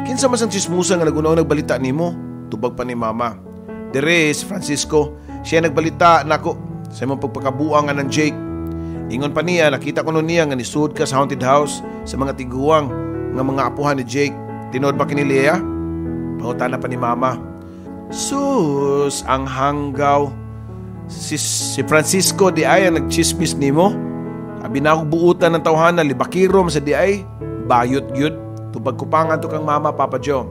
Kinsa mas ang chismusa nga nagunaw nagbalita nimo?" Tubag pa ni Mama. "Dire si Francisco, siya nagbalita nako sa imong pagpakabuang nga ng Jake. Ingon pa niya, nakita ko nun niya nga nisud ka sa haunted house sa mga tiguang nga mga apuhan ni Jake. Tinood ba kini Leia?" Pangutana pa ni Mama. "Sus, ang hanggaw. Si Francisco di ay ang nagchismis nimo. Abi na ako buutan ng tawhana, libakirom sa di ay. Bayot gyud." Tubag ko pa nga to kang Mama, Papa Joe.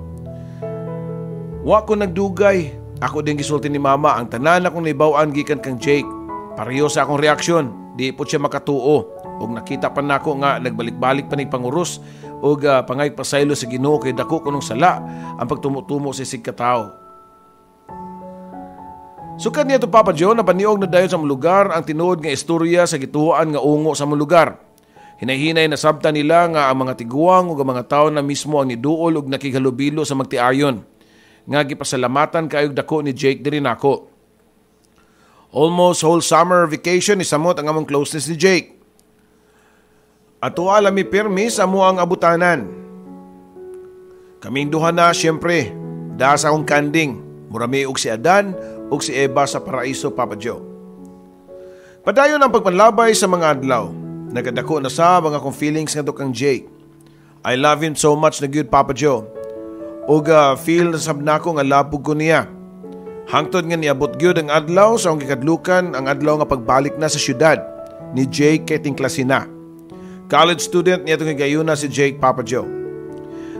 "Wa ko nagdugay. Ako din gisulti ni Mama ang tanan akong naibaw-an gikan kang Jake. Pareho sa akong reaksyon. Di po siya makatuo. Og nakita pa nako nga nagbalik-balik pa ni pangurus og pangay pasaylo sa Ginoo kay dako kunong sala ang pagtumo-tumo sa isig ka tao." Sukad niya to, Papa Joe, na paniog na dayon sa mga lugar ang tinuod nga istorya sa gituoan nga ungo sa mga lugar. Hinay-hinay na sabta nila nga ang mga tiguang ug ang mga tao na mismo ang niduol ug nakigalubilo sa magtiayon. Nga gipasalamatan kayog dako ni Jake diri nako. Almost whole summer vacation isamot ang among closeness ni Jake. Ato alami pirmi sa amo ang abutanan. Kaming duha na siyempre, da sa akong kanding, murami og si Adan ug si Eva sa paraiso, Papa Joe. Padayon ang pagpanlabay sa mga adlaw. Nagadako na sa mga akong feelings nga kang Jake. I love him so much na good, Papa Joe. Og feel sab nako nga labog ko niya. Hangtod nga niabot gyud ang adlaw sa akong gikadlukan, ang adlaw nga pagbalik na sa syudad ni Jake kay klase na. College student niya itong higayuna si Jake, Papa Joe.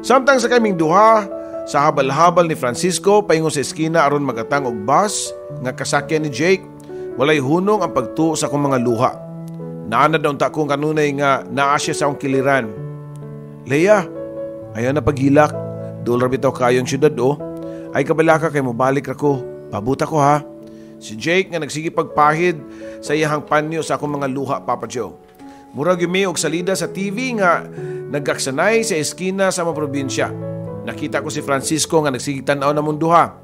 Samtang sa kaming duha, sa habal-habal ni Francisco paingon sa eskina aron magatang og bus nga kasakyan ni Jake, Walay hunong ang pagtuo sa akong mga luha. Naanad na unta kong kanunay nga naa siya sa akong kiliran. Leia, ayaw na paghilak. Dolar bitaw kayong syudad Ay kabalaka kay mobalik ako. Pabuta ko ha. Si Jake nga nagsige pagpahid sa iyahang panyo sa akong mga luha, Papa Joe. Murag yumi og salida sa TV nga nagkaksanay sa eskina sa mga probinsya. Nakita ko si Francisco nga nagsige tan-aw na munduha.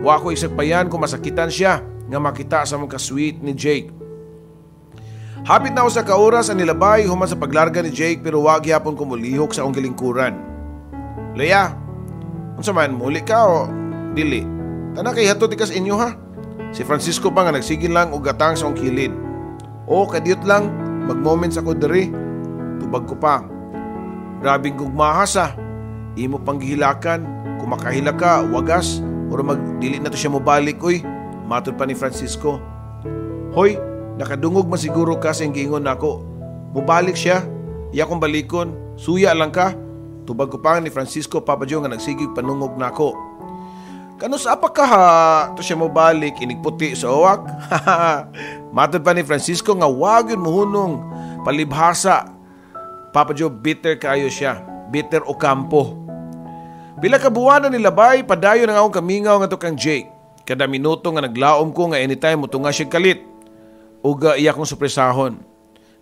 Wa ko isagpayan kung masakitan siya nga makita sa mga sweet ni Jake. Hapit na ako sa kauras ang nilabay human sa paglarga ni Jake pero wag yapon ko mulihok sa akong gilingkuran. Leia, unsa man muli ka o dili? Tana kay hato tikas inyo ha. Si Francisco pa nga nagsigil lang og gatang sa akong kilid. O kadiyot lang, mag-moments ako diri. Tubag ko pa. Grabing gugmahas ha. Imo pang gihilakan, kung makahila ka, wagas, o magdili na to siya mobalik, uy. Matod pa ni Francisco. Hoy, nakadungog masiguro ka sa giingon nako. Mubalik siya, iya kong balikon, suya lang ka. Tubag ko pa ni Francisco, Papa Joe nga nagsigig panungog nako. Kanus apa ka ha, to siya mobalik, inigputi sa uwak. Matod pa ni Francisco nga wag yun muhunong palibhasa. Papa Joe, bitter kayo siya, bitter o kampo. Pila ka buwan na nilabay, padayon ang akong kamingaw nga to kang Jake. Kada minuto nga naglaom ko nga anytime mo nga siya kalit. Uga iya kong supresahon.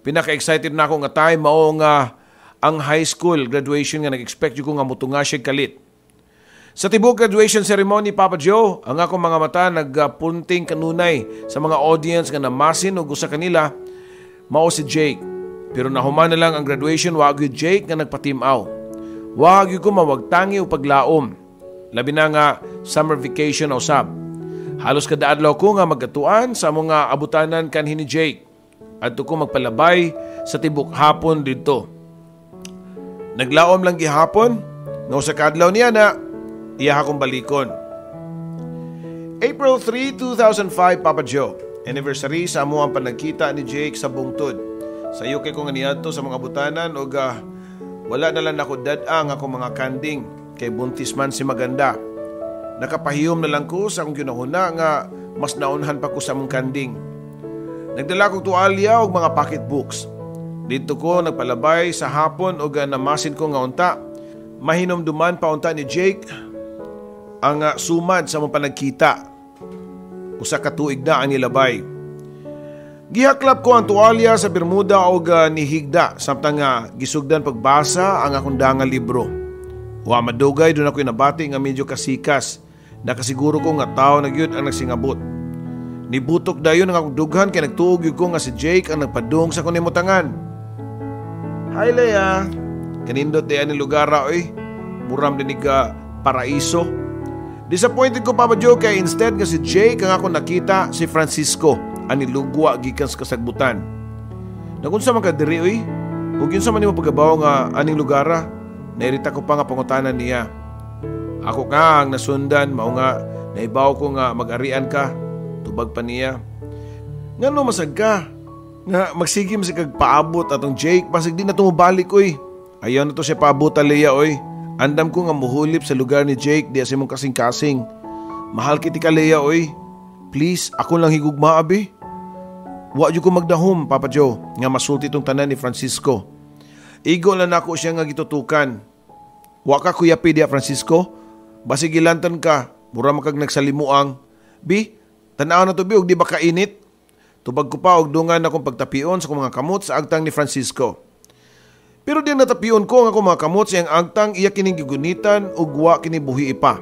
Pinaka-excited na ako nga time mao nga ang high school graduation nga nag-expect ko nga mo nga siya kalit. Sa tibok graduation ceremony, Papa Joe, ang akong mga mata nagpunting kanunay sa mga audience nga namasin o gusa kanila, mao si Jake. Pero nahuman na lang ang graduation, wag yung Jake nga nagpatimaw. Wag yung ko mawagtangi o paglaom. Labi na nga summer vacation o sab. Halos kada adlaw ko nga magkatuan sa mga abutanan kanhi ni Jake. At ko magpalabay sa tibok hapon dito. Naglaom lang gihapon, nga sa kadlaw niya na iya akong balikon. April 3, 2005, Papa Joe. Anniversary sa amo ang panagkita ni Jake sa bungtod. Sa iyo kay kong aniadto sa mga butanan o wala na lang ako dad-ang ako mga kanding kay buntis man si maganda. Nakapahiyom na lang ko sa akong ginahuna nga mas naunhan pa ko sa mong kanding. Nagdala kong tuwalya o mga pocketbooks. Dito ko nagpalabay sa hapon o namasin ko nga unta. Mahinomduman pa unta ni Jake ang sumad sa mong panagkita. Usa ka tuig na ang nilabay. Gihaklap ko ang tuwalya sa Bermuda o nihigda samtang gisugdan pagbasa ang akong dangal libro. Wa madugay doon ako'y nabati nga medyo kasikas. Nakasiguro ko nga tao na gyud ang nagsingabot. Nibutok dayon ang akong dughan kay nagtuog yun ko nga si Jake ang nagpadung sa kunimutangan. Hi Leia, kanindot di ani lugara oy. Muram din ka paraiso. Disappointed ko Papa Joe kay instead nga si Jake ang ako nakita si Francisco ani lugwa gikan sa kasagbutan. Nagunsa man ka diri oy? Ug yun sa man nimo pagabaw nga aning lugara. Nairita ko pa nga pangutanan niya. Ako nga ang nasundan mao nga naibaw ko nga mag-arian ka. Tubag pa niya. Ngano masag ka? Nga magsigim si kag paabot atong Jake pasig di na tumubalik oy. Ayaw na to siya paabot Leia oy. Andam ko nga muhulip sa lugar ni Jake di asimong kasing-kasing. Mahal kiti ka Leia oy. Please, ako lang higugma abi. Wa jud ko magdahom, Papa Joe, nga masulti tong tanan ni Francisco. Igo lang ako siya nga gitutukan. Wa ka kuyapi dia Francisco? Basig gilantan ka, mura makag nagsalimuang. Bi, tanaw na to bi og di ba kainit? Tubag ko pa og dungan akong pagtapion sa mga kamot sa agtang ni Francisco. Pero di natapion ko nga akong mga kamot sa iyang agtang iya kining gigunitan ug wa kini buhi ipa.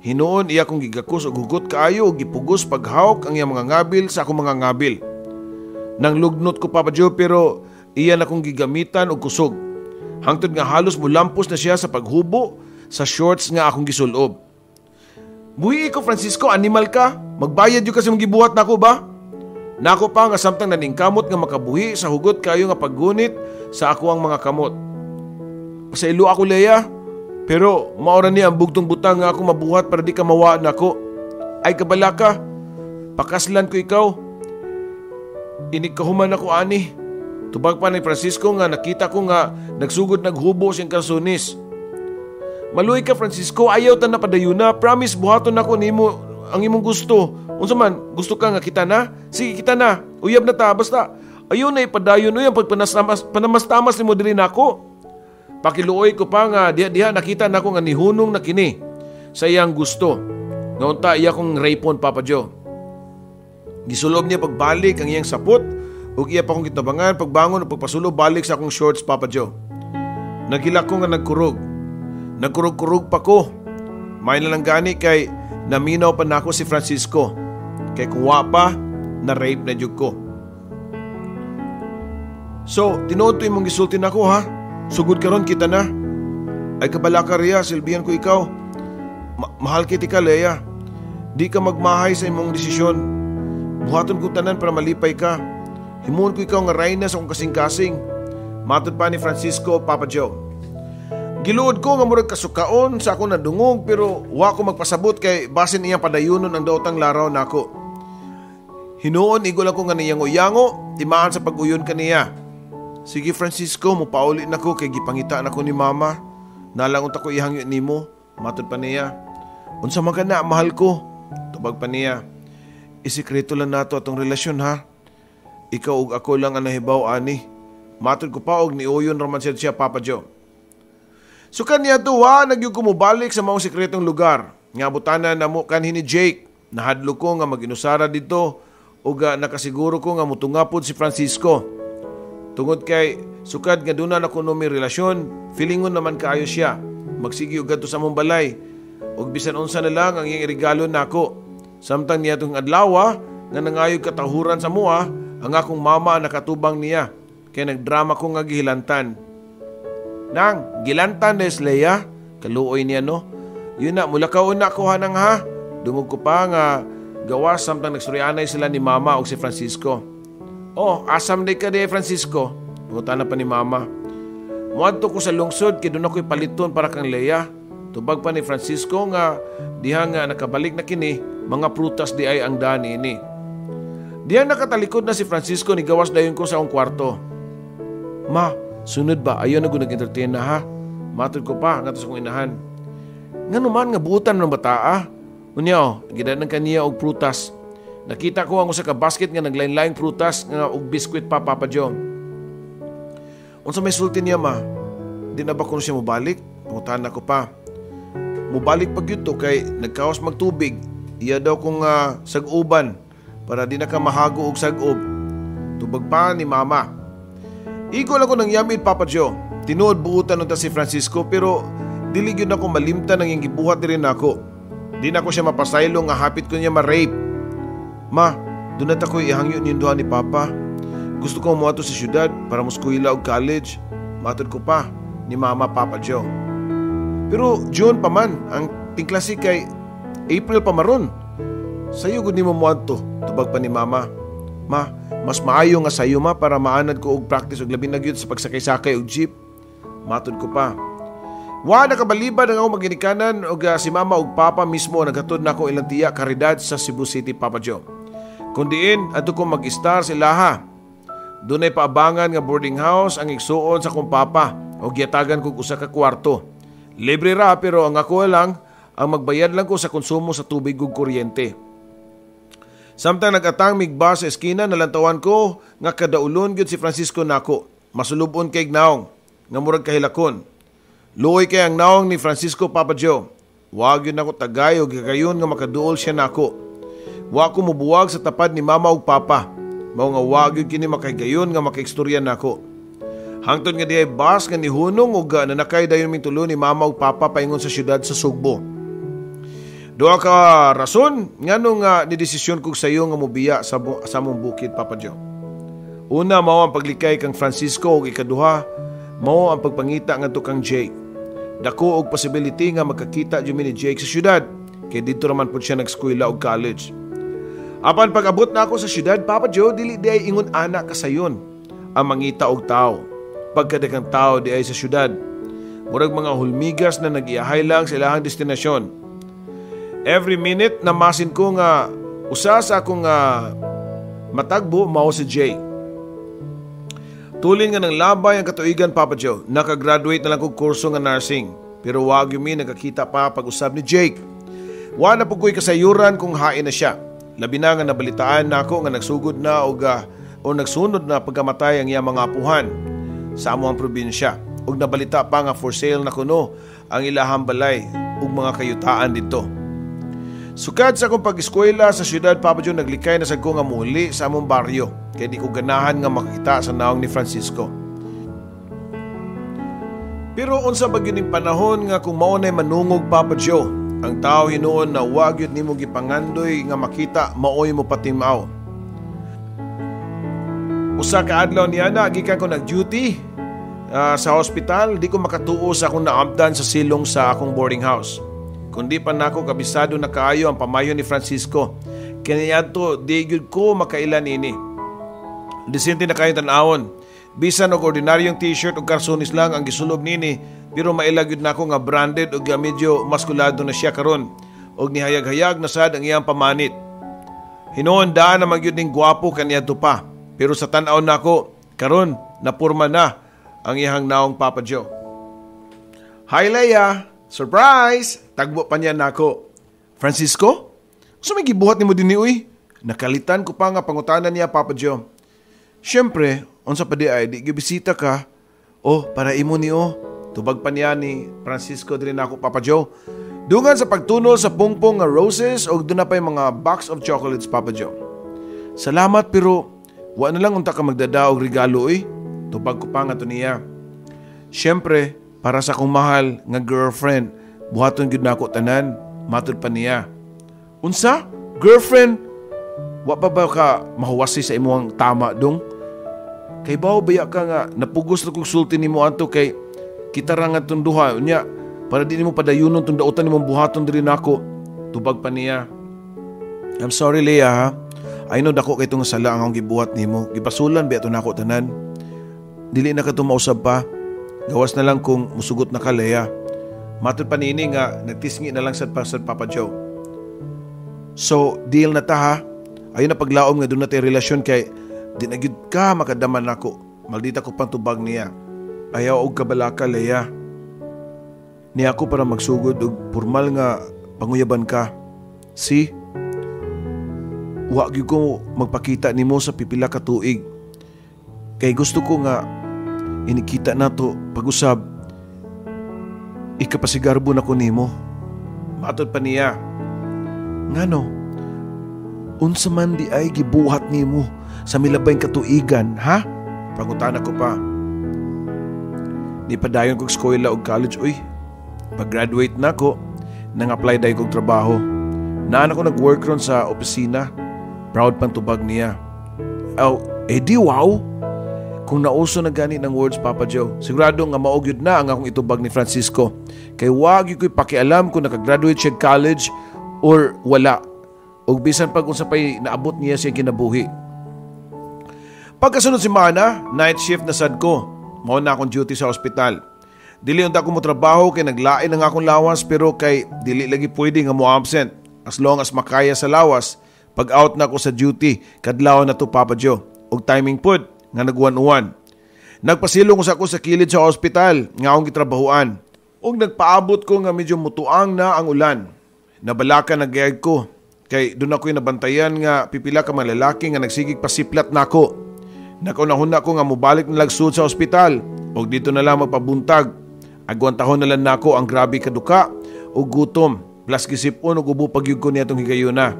Hinuon iya kong gigakus og hugot kaayo og gipugos paghawak ang iyang mga ngabil sa akong mga ngabil. Nang lugnot ko Papa Joe pero iya na kong gigamitan og kusog. Hangtod nga halos mulampos na siya sa paghubo sa shorts nga akong gisulob. Buhi ko Francisco, animal ka? Magbayad yu kasi mong gibuhat nako ba? Nako pa nga samtang naningkamot nga makabuhi sa hugot kayo nga paggunit sa ako ang mga kamot. Sa ilo ako Leia, pero maura niya ang bugtong butang nga ako mabuhat para di ka mawaan ako. Ay kabala ka, pakaslan ko ikaw. Inikahuman ako ani. Tubag pa ni Francisco nga nakita ko nga nagsugod naghubo siyang kalsonis. Maluy ka Francisco, ayaw ta na padayuna. Promise buhaton ako nimo ang imong gusto. Unsa man, gusto ka nga kita na? Sige, kita na. Uyab na ta, basta ayaw na ipadayon uy ang panamas-tamas ni mo diri nako. Pakiluoy ko pa nga diha nakita nako nga nihunong na kini sa iyang gusto. Nga unta iya kong rapon, Papa Joe. Gisulob niya pagbalik ang iyang sapot ug iya pa kong kitabangan pagbangon ug pagpasulo balik sa akong shorts, Papa Joe. Nagilak ko nga nagkurog. Nagkurog-kurog pa ko. May na lang gani kay naminaw pa nako si Francisco. Kay kuwa pa na rape na jud ko. So, tinuod to imong gisulti nako ha. Sugod karon kita na. Ay kabala ka riya, silbihan ko ikaw. Mahal kiti ka, Leia. Di ka magmahay sa imong desisyon. Buhaton ko tanan para malipay ka. Himuon ko ikaw nga reyna sa akong kasing-kasing. Matod pa ni Francisco, Papa Joe. Giluod ko nga murag kasukaon sa ako nadungog pero wa ko magpasabot kay basin iyang padayunon ang daotang laraw nako. Hinuon igol ako nga niyango-yango, timaan sa pag-uyon kaniya. Sige Francisco, mupauli na ko kay gipangita na ko ni Mama. Nalangot ako ihangyo nimo, matod pa niya. Unsa man kana, mahal ko. Tubag pa niya. Isikreto lang nato atong relasyon ha. Ikaw ug ako lang ang nahibaw ani. Matod ko pa og niuyon raman siya, Papa Joe. So kanya tuwa, nagyug ko mubalik sa maong sikretong lugar. Nga butana na mo kanhi ni Jake. Nahadlo ko nga mag-inusara dito o nakasiguro ko nga mutungapod si Francisco. Tungod kay sukad nga doon na kuno mi relasyon, feelingon naman kaayo siya. Magsigi og gadto sa mong balay. Og bisan unsa na lang ang iyang regalo nako. Samtang niya tong adlaw nga nangayog katahuran sa mua, ang akong mama nakatubang niya. Kaya nagdrama ko nga gihilantan. Nang, gilantan des Leia. Kaluoy niya no. Yun na, mula kauna ko hanang ha. Dungog ko pa nga gawas samtang nagsuryanay sila ni Mama o si Francisco. Oh, asam day ka de Francisco. Pungutan na pa ni Mama. Muadto ko sa lungsod kay doon ako'y paliton para kang Leia. Tubag pa ni Francisco nga diha nga nakabalik na kini mga prutas di ay ang dani ini. Diha nakatalikod na si Francisco ni gawas dayon ko sa akong kwarto. Ma, sunod ba? Ayaw na ko nag-entertain na ha. Matod ko pa nga sa kong inahan. Nga naman nga buutan ng bata Unya gidanan kaniya og prutas. Nakita ko ang usa ka basket nga naglain-laing prutas nga og biskwit pa, Papa Joe. Unsa may sulti niya ma? Di na ba kuno siya mobalik? Pangutan ako pa. Mobalik pag yun to kay nagkaos magtubig. Iya daw kong sag-uban para di na ka mahago og sag-ub. Tubag pa ni Mama. Igol ako ng yamid, Papa Joe. Tinuod buutan nun ta si Francisco pero dili gyud ako malimtan ang iyang gibuhat rin ako. Di na ko siya mapasaylo nga hapit ko niya ma-rape. Ma, doon na ako ihangyo niyong duha ni Papa. Gusto ko umuha to sa syudad para muskuila og college. Matod ko pa ni Mama, Papa Joe. Pero June pa man, ang tingklase kay April pa maron. Sayo gud nimo muad to, tubag pa ni Mama. Ma, mas maayo nga sayo ma para maanad ko og practice og labi na gyud sa pagsakay-sakay og jeep. Matod ko pa. Wa nakabaliban ang ako maginikanan og si Mama ug Papa mismo naghatod na ako ilang tiya karidad sa Cebu City, Papa Joe. Kundiin adto ko mag-star sila ha. Dunay paabangan nga boarding house ang igsuon sa kong Papa og giyatagan kog usa ka kwarto. Libre ra pero ang ako lang ang magbayad lang ko sa konsumo sa tubig ug kuryente. Samtang nagatang migba sa eskina nalantawan ko nga kadaulon gyud si Francisco nako. Masulubon kay gnaong nga murag kahilakon. Luoy kay ang naong ni Francisco, Papa Joe. Wag yun ako tagay o gagayon nga makaduol siya nako. Wa ko mubuwag sa tapad ni Mama ug Papa. Mao nga wag yun kini makagayon nga makaistorya nako. Hangtod nga diay bus nga nihunong ug nanakay dayon ming tulo ni Mama ug Papa paingon sa syudad sa Sugbo. Duha ka rason nganong nidesisyon kog sayo nga mobiya sa mong bukid, Papa Joe. Una mao ang paglikay kang Francisco ug ikaduha mao ang pagpangita ngadto kang Jake. Dako og possibility nga magkakita jud ni Jake sa syudad kay didto raman pud siya nag-eskwela og college. Apan pag-abot na ako sa syudad, Papa Joe, dili di ay ingon ana kasayon ang mangita og tao. Pagkadaghang tao di ay sa syudad, murag mga hulmigas na nag-iyahay lang sa ilahang destinasyon. Every minute na masin ko nga usa sa akong matagbo mao si Jake. Tulin nga ng labay ang katuigan, Papa Joe. Nakagraduate na lang kong kurso nga nursing. Pero wag yun nakakita pa pag-usab ni Jake. Wa na po ko'y kasayuran kung hain na siya. Labi na nga nabalitaan na ako nga nagsugod na o nagsunod na pagkamatay ang iya mga apuhan sa amuang probinsya. O nabalita pa nga for sale na kuno ang ilahang balay ug mga kayutaan dito. Sukad sa akong pag-eskwela sa syudad, Papa Joe, naglikay na sa ko nga muli sa among baryo. Kaya di ko ganahan nga makita sa naong ni Francisco. Pero unsa ba gyud ning panahon nga kung mao nay manungog, Papa Joe, ang tao hinuon na wag yun nimo gipangandoy nga makita maoy mo patimaw. Usa ka adlaw niya na gikan ko nag-duty sa hospital, di ko makatuo sa akong naabdan sa silong sa akong boarding house. Kundi pa nako kabisado na kaayo ang pamayo ni Francisco. Kaniadto di gyud ko makailan ini. Disente na kayo tan-awon. Bisan og ordinaryong t-shirt ug karsonis lang ang gisulob nini, pero mailagyod na ako nga branded ug medyo maskulado na siya karon og nihayag-hayag na sad ang iyang pamanit. Hinuon daan na magyud ning gwapo kaniadto pa, pero sa tan-aw nako karon napurma na ang iyang naong Papa Joe. Hi Leia, surprise! Tagbo pa niya nako. Francisco? So may gibuhat nimo dinhi uy? Nakalitan ko pa nga pangutanan niya Papa Joe. Siyempre, unsa pa di ay di gibisita ka. Oh, para imo ni oh. Tubag pa niya ni Francisco din ako, Papa Joe. Dungan sa pagtunol sa pungpong nga roses o doon na pa yung mga box of chocolates, Papa Joe. Salamat pero wa na lang unta ka magdadaog regalo eh. Tubag ko pa nga to niya. Siyempre, para sa kong mahal nga girlfriend, buhaton gyud nako tanan, matud pa niya. Unsa? Girlfriend? Wa pa ba ka mahuwasi sa imong tama dong? Kay bao baya ka nga napugos na kong sulti nimo anto kay kita ra nga tong duha unya para di nimo padayunon tong dautan nimong buhaton diri nako. Tubag pa niya. I'm sorry Leia ha. I know dako kay tong sala ang akong gibuhat nimo. Gipasulan biya to nako tanan. Dili na ka to mausab pa. Gawas na lang kung musugot na ka Leia. Matud pa nini nga nagtisngi na lang sad Papa Joe. So deal na ta ha. Ayun na paglaom nga doon na tayo relasyon kay di na gyud ka makadaman nako. Maldita ko pang tubag niya. Ayaw og kabalaka Leia. Ni ako para magsugod og formal nga panguyaban ka. See? Wa gyud ko magpakita nimo sa pipila ka tuig. Kay gusto ko nga inikita nato pag-usab. Ikapasigarbo na ko nimo. Matod pa niya. Ngano? Unsa man di ay gibuhat nimo sa milabay katuigan, ha? Pangutana ko pa. Di pa dayon kog eskwela og college, uy. Pag-graduate na ko, nang-apply dayon kog trabaho. Naan ako nag-work ron sa opisina. Proud pang tubag niya. Oh, di wow. Kung nauso na gani ng words, Papa Joe, sigurado nga maugyod na ang akong itubag ni Francisco. Kay wag ko'y pakialam kung nakagraduate siya college or wala. O bisan pag unsa pa'y naabot niya siya kinabuhi. Pagkasunod si Mana, night shift na sad ko. Mao na akong duty sa ospital. Dili unta ko mo trabaho kay naglain ang akong lawas pero kay dili lagi pwede nga mo absent. As long as makaya sa lawas, pag out na ko sa duty, kadlaw na to Papa Joe. Og timing pod nga nagwan-uwan. Nagpasilong sa ako sa kilid sa ospital nga akong gitrabahuan. Og nagpaabot ko nga medyo mutuang na ang ulan. Nabalaka nagayag ko. Kay doon ako'y nabantayan nga pipila ka mga lalaki nga nagsigig pasiplat nako. Nakaunahon ko nga mubalik na lagsud sa ospital. Og dito na lang magpabuntag. Agwantahon na lang nako ang grabe kaduka o gutom. Plus gisipon og ubo pagyug ko niya itong higayuna.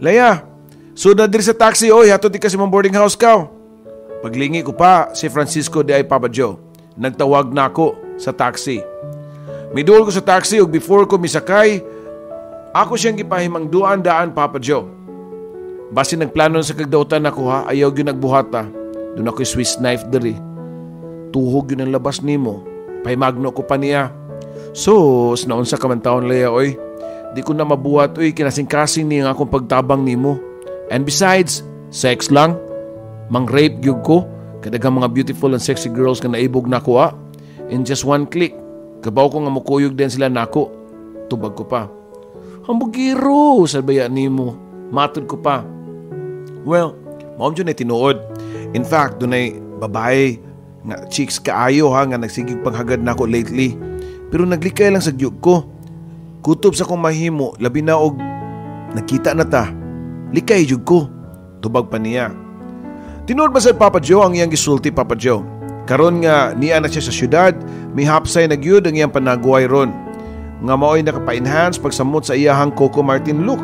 Leia, sud na diri sa taxi oy, hatod di kasi mong boarding house ka. Paglingi ko pa si Francisco di ay Papa Joe. Nagtawag nako sa taxi. Midul ko sa taxi og before ko misakay, ako siyang gipahimang daan Papa Joe. Basi nagplano sa kagdautan ako ha, ayaw yun nagbuhata. Doon ako'y Swiss knife diri. Tuhog yun ang labas nimo. Pahimagno ko pa niya. Sus, naunsa ka man taon Leia oy. Di ko na mabuhat oy, kinasing-kasing niya akong pagtabang nimo. And besides, sex lang. Mang-rape gyud ko. Kadagang mga beautiful and sexy girls nga naibog nako ha. In just one click. Kabaw ko nga mukuyog din sila nako. Tubag ko pa. Hambugiro, sabaya nimo. Matod ko pa. Well, maom dyan ay tinuod. In fact, doon ay babae nga chicks kaayo ha nga nagsigig panghagad na ako lately. Pero naglikay lang sa gyug ko. Kutob sa kong mahimo, labi na og nakita na ta. Likay jud ko, tubag pa niya. Tinuod ba sa Papa Joe ang iyang gisulti Papa Joe? Karon nga niya na siya sa syudad, may hapsay na gyud ang iyang panagway ron. Nga mao'y nakapa-enhance pagsamot sa iyahang Coco Martin look.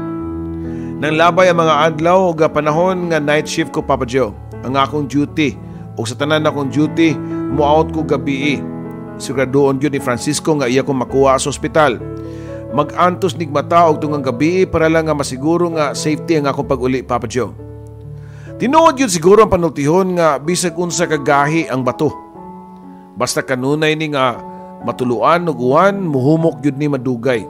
Nang labay ang mga adlaw o panahon nga night shift ko Papa Joe. Ang akong duty o sa tanan akong duty, muout ko gabi. Siguraduon yun ni Francisco nga iya kong makuha sa ospital. Mag-antos nigmata og tungang gabi para lang nga masiguro nga safety ang akong pag-uli Papa Joe. Tinuod yun siguro ang panultihon nga bisag unsa kagahi ang bato. Basta kanunay ni nga matuluan ug uwan muhumok yun ni madugay.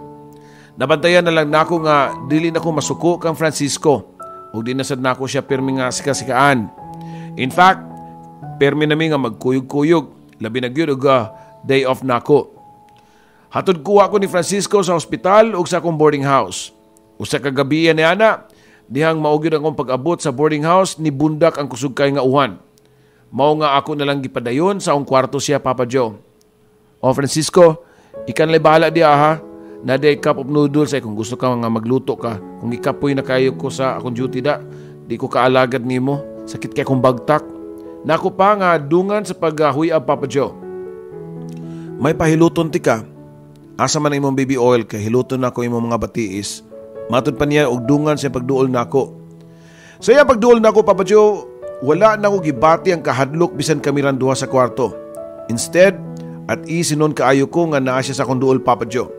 Nabantayan na lang nako nga dili nako masuko kang Francisco ug di nasad nako siya pirmi nga sikasikaan. In fact, pirmi nami nga magkuyog-kuyog labi na gyud og day off nako. Hatod kuha ko ni Francisco sa ospital ug sa akong boarding house. Usa ka gabi ni ana, dihang maugyod akong pag-abot sa boarding house ni bundak ang kusog kay nga uwan. Mao nga ako nalang gipadayon sa akong kwarto siya Papa Joe. O Francisco, ikan lay bahala diha ha. Naday cup of noodles ay kung gusto ka nga magluto ka. Kung ikapoy na kayo ko sa akong duty da, di ko kaalagad nimo. Sakit kay kong bagtak. Nako pa nga dungan sa paghuyab Papa Joe. May pahiluton ti ka. Asa man imong baby oil kay hiluton nako imong mga batiis. Matod pa niya og dungan sa pagduol nako. Sa iya pagduol nako Papa Joe, wala nako gibati ang kahadlok bisan kami ran duha sa kwarto. Instead, at isinon kaayo ko nga naa siya sa akong duol Papa Joe.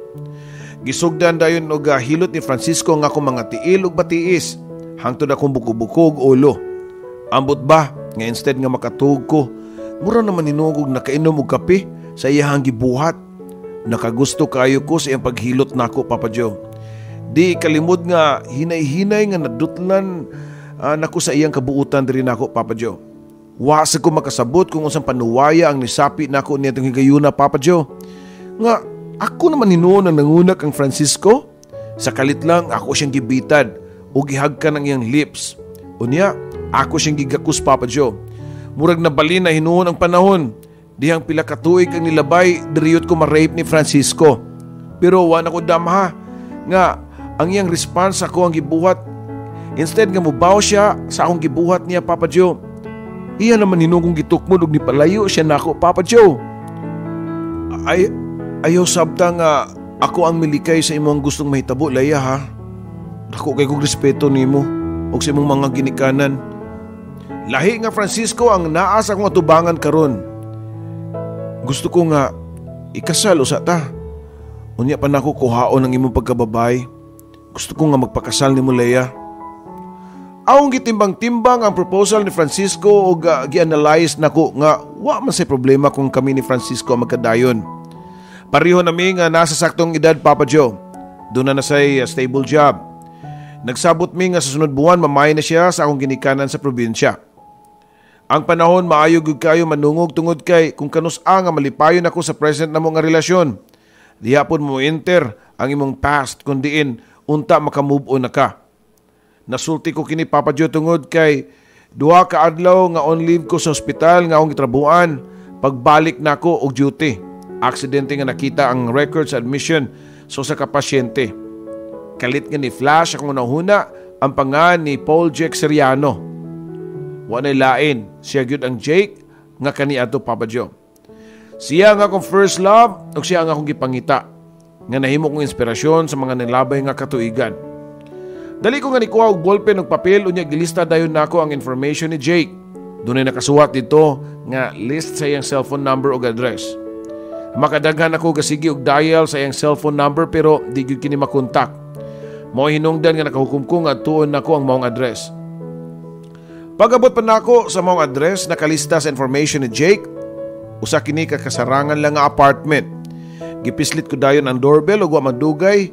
Gisugdan dayon og hilot ni Francisco nga akong mga tiil ug batiis. Hangtod akong buko-buko og ulo. Ambot ba nga instead nga makatug ko, mura naman hinungog nakainom og kape sa iyahang gibuhat. Nakagusto kaayo ko sa iyang paghilot nako Papa Joe. Di kalimod nga hinay-hinay nga nadutlan nako sa iyang kabuutan diri nako Papa Joe. Wa sa ko makasabot kung unsang panuwaya ang nisapi nako nitong higayuna Papa Joe. Nga ako naman hinuon ang nangunak ang Francisco. Sa kalit lang ako siyang gibitad o gihagkan ang iyang lips. Unya ako siyang gigakus Papa Joe. Murag na bali na hinuon ang panahon. Dihang pila ka tuig ang nilabay diriyot ko ma-rape ni Francisco. Pero wa na ko damha nga ang iyang response ako ang gibuhat. Instead nga mubaw siya sa akong gibuhat niya Papa Joe. Iya naman hinungong gitukmod ug nipalayo siya nako Papa Joe. Ayaw sabta nga ako ang milikay sa imong gustong mahitabo Laya ha. Dako kay kog respeto nimo ug sa imong mga ginikanan. Lahi nga Francisco ang naa sa akong atubangan karon. Gusto ko nga ikasal usa ta. Unya pa nako kuhaon ang imong pagkababay. Gusto ko nga magpakasal nimo Laya. Aong gitimbang-timbang ang proposal ni Francisco o gi-analyze nako nga wa man say problema kung kami ni Francisco magkadayon. Pareho nami nga nasa saktong edad Papa Joe. Doon na say stable job. Nagsabot mi nga sa sunod buwan mamay na siya sa akong ginikanan sa probinsya. Ang panahon maayo gyud kayo manungog tungod kay kung kanus-a nga malipayon ako sa present namo nga relasyon. Diha pod mo enter ang imong past kun diin unta makamove on na ka. Nasulti ko kini Papa Joe tungod kay duha ka adlaw nga on leave ko sa ospital nga akong gitrabuhan. Pagbalik nako og duty, aksidente nga nakita ang record sa admission so sa kapasyente. Kalit nga ni flash akong nahuna ang pangan ni Paul Jake Seriano. Wa na lain, siya gyud ang Jake nga kaniadto Papa Joe. Siya nga akong first love ug siya nga akong gipangita nga nahimo kong inspirasyon sa mga nilabay nga katuigan. Dali ko nga nikuha og ballpen ug papel unya gilista dayon nako ang information ni Jake. Dunay nakasuwat dito nga list sa iyang cellphone number ug address. Makadaghan ako gasigi og dial sa iyang cellphone number pero di gyud kini makontak. Mao hinungdan nga nakahukom ko nga tuon nako ang maong address. Pag-abot pa nako sa maong address nakalista sa information ni Jake. Usa kini ka kasarangan lang nga apartment. Gipislit ko dayon ang doorbell ug wa madugay.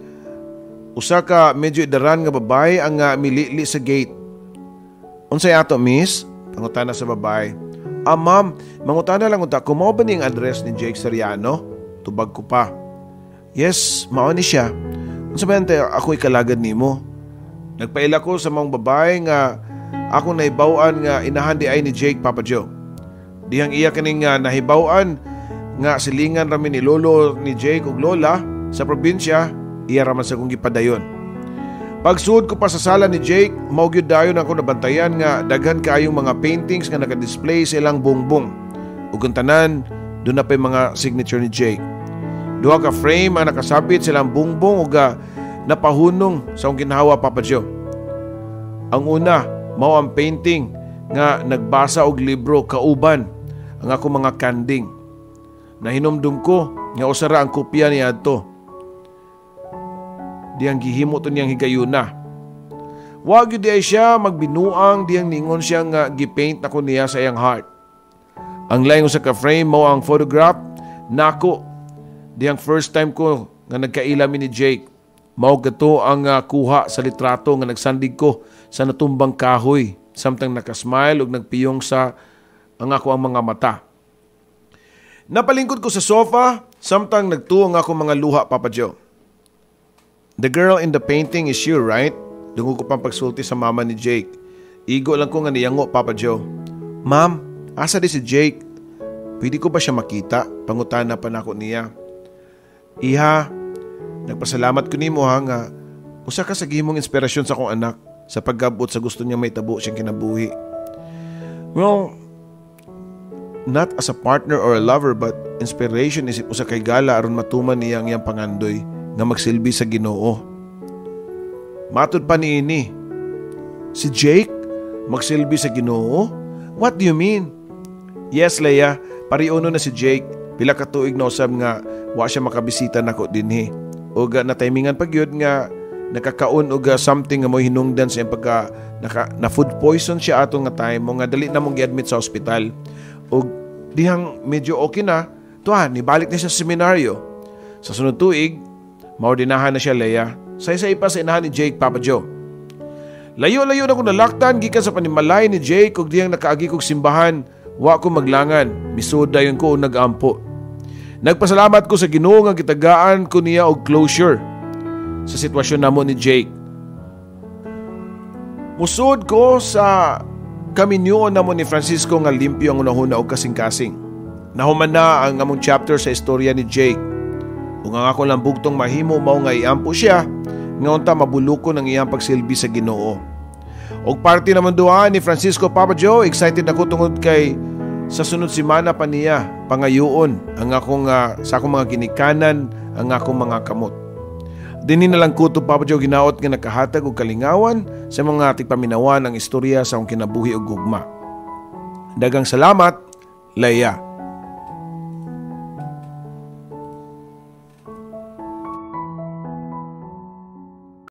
Usa ka medyo idaran nga babae ang milili sa gate. Unsay ato miss? Pangutana sa babae. Ma'am, mangutana lang unta kung mao ba ning address ni Jake Seriano? Tubag ko pa. Yes, mao ni siya. Unsa ba ako ikalagad nimo? Nagpaila ko sa maong babae nga ako nahibaw-an nga inahan di ay ni Jake Papa Joe. Dihang iya kaning nahibaw-an nga silingan rami ni lolo ni Jake ug lola sa probinsya iya raman sa kong gipadayon. Pagsuod ko pa sa sala ni Jake, maugyod dayon ako nabantayan nga daghan kaayong mga paintings nga nakadisplay sa ilang bongbong. Ug ang tanan, doon na pa yung mga signature ni Jake. Duha ka frame ang nakasabit silang bongbong ug napahunong sa akong ginhawa, Papa Joe. Ang una, mao ang painting nga nagbasa og libro kauban ang ako mga kanding. Nahinumdum ko nga usara ang kopya niya adto. Diyang gihimo to niyang higayuna. Wag yun diay siya magbinuang diyang ningon siya nga gipaint ako niya sa iyang heart. Ang laing sa ka-frame mo ang photograph nako. Diyang first time ko nga nagkailami ni Jake. Mao gato ang kuha sa litrato nga nagsandig ko sa natumbang kahoy. Samtang nakasmile ug nagpiyong sa ang ako ang mga mata. Napalingkod ko sa sofa samtang nagtuong ako mga luha, Papa Joe. The girl in the painting is you, right? Dungo ko pang pagsulti sa mama ni Jake. Igo lang ko nga niyango, Papa Joe. Ma'am, asa di si Jake? Pwede ko ba siya makita? Pangutana pa na ako niya. Iha, nagpasalamat ko nimo ha nga usa ka sa gihimong inspirasyon sa akong anak sa paggabot sa gusto niya may tabo siyang kinabuhi. Well, not as a partner or a lover but inspiration isip usa kay gala aron matuman niya ang iyang pangandoy nga magsilbi sa Ginoo. Matud pa niini, si Jake magsilbi sa Ginoo? What do you mean? Yes, Leia, pariuno na si Jake. Pila ka tuig na usab nga wa siya makabisita nako dinhi. O na timingan pagyud nga nakakaon og something nga mo hinungdan sa pagka na food poison siya ato nga time mo nga dali na mong gi-admit sa ospital. Og dihang medyo okay na, tuwa nibalik na siya sa seminaryo. Sa sunod tuig, maordinahan na siya, Leia. Say-say pa sa inahan ni Jake, Papa Joe. Layo-layo na ko nalaktan gikan sa panimalay ni Jake ug diyang nakaagi kog simbahan. Wa ko maglangan, misud dayon ko nag-ampo. Nagpasalamat ko sa Ginoo nga gitagaan ko niya og closure sa sitwasyon namo ni Jake. Musud ko sa kaminyoon namo ni Francisco nga limpyo ang unahuna og kasing-kasing. Nahuman na ang among chapter sa istorya ni Jake. Kung ang ako lang bugtong mahimo mao nga iampo siya, nga unta mabuluko ng iyang pagsilbi sa Ginoo. Og parte naman duha ni Francisco, Papa Joe, excited ako tungod kay sa sunod semana pa niya pangayoon ang akong sa akong mga ginikanan, ang akong mga kamot. Dinhi na lang kuto, Papa Joe, ginaot nga nakahatag og kalingawan sa mga tigpaminawan ang istorya sa akong kinabuhi og gugma. Dagang salamat, Leia.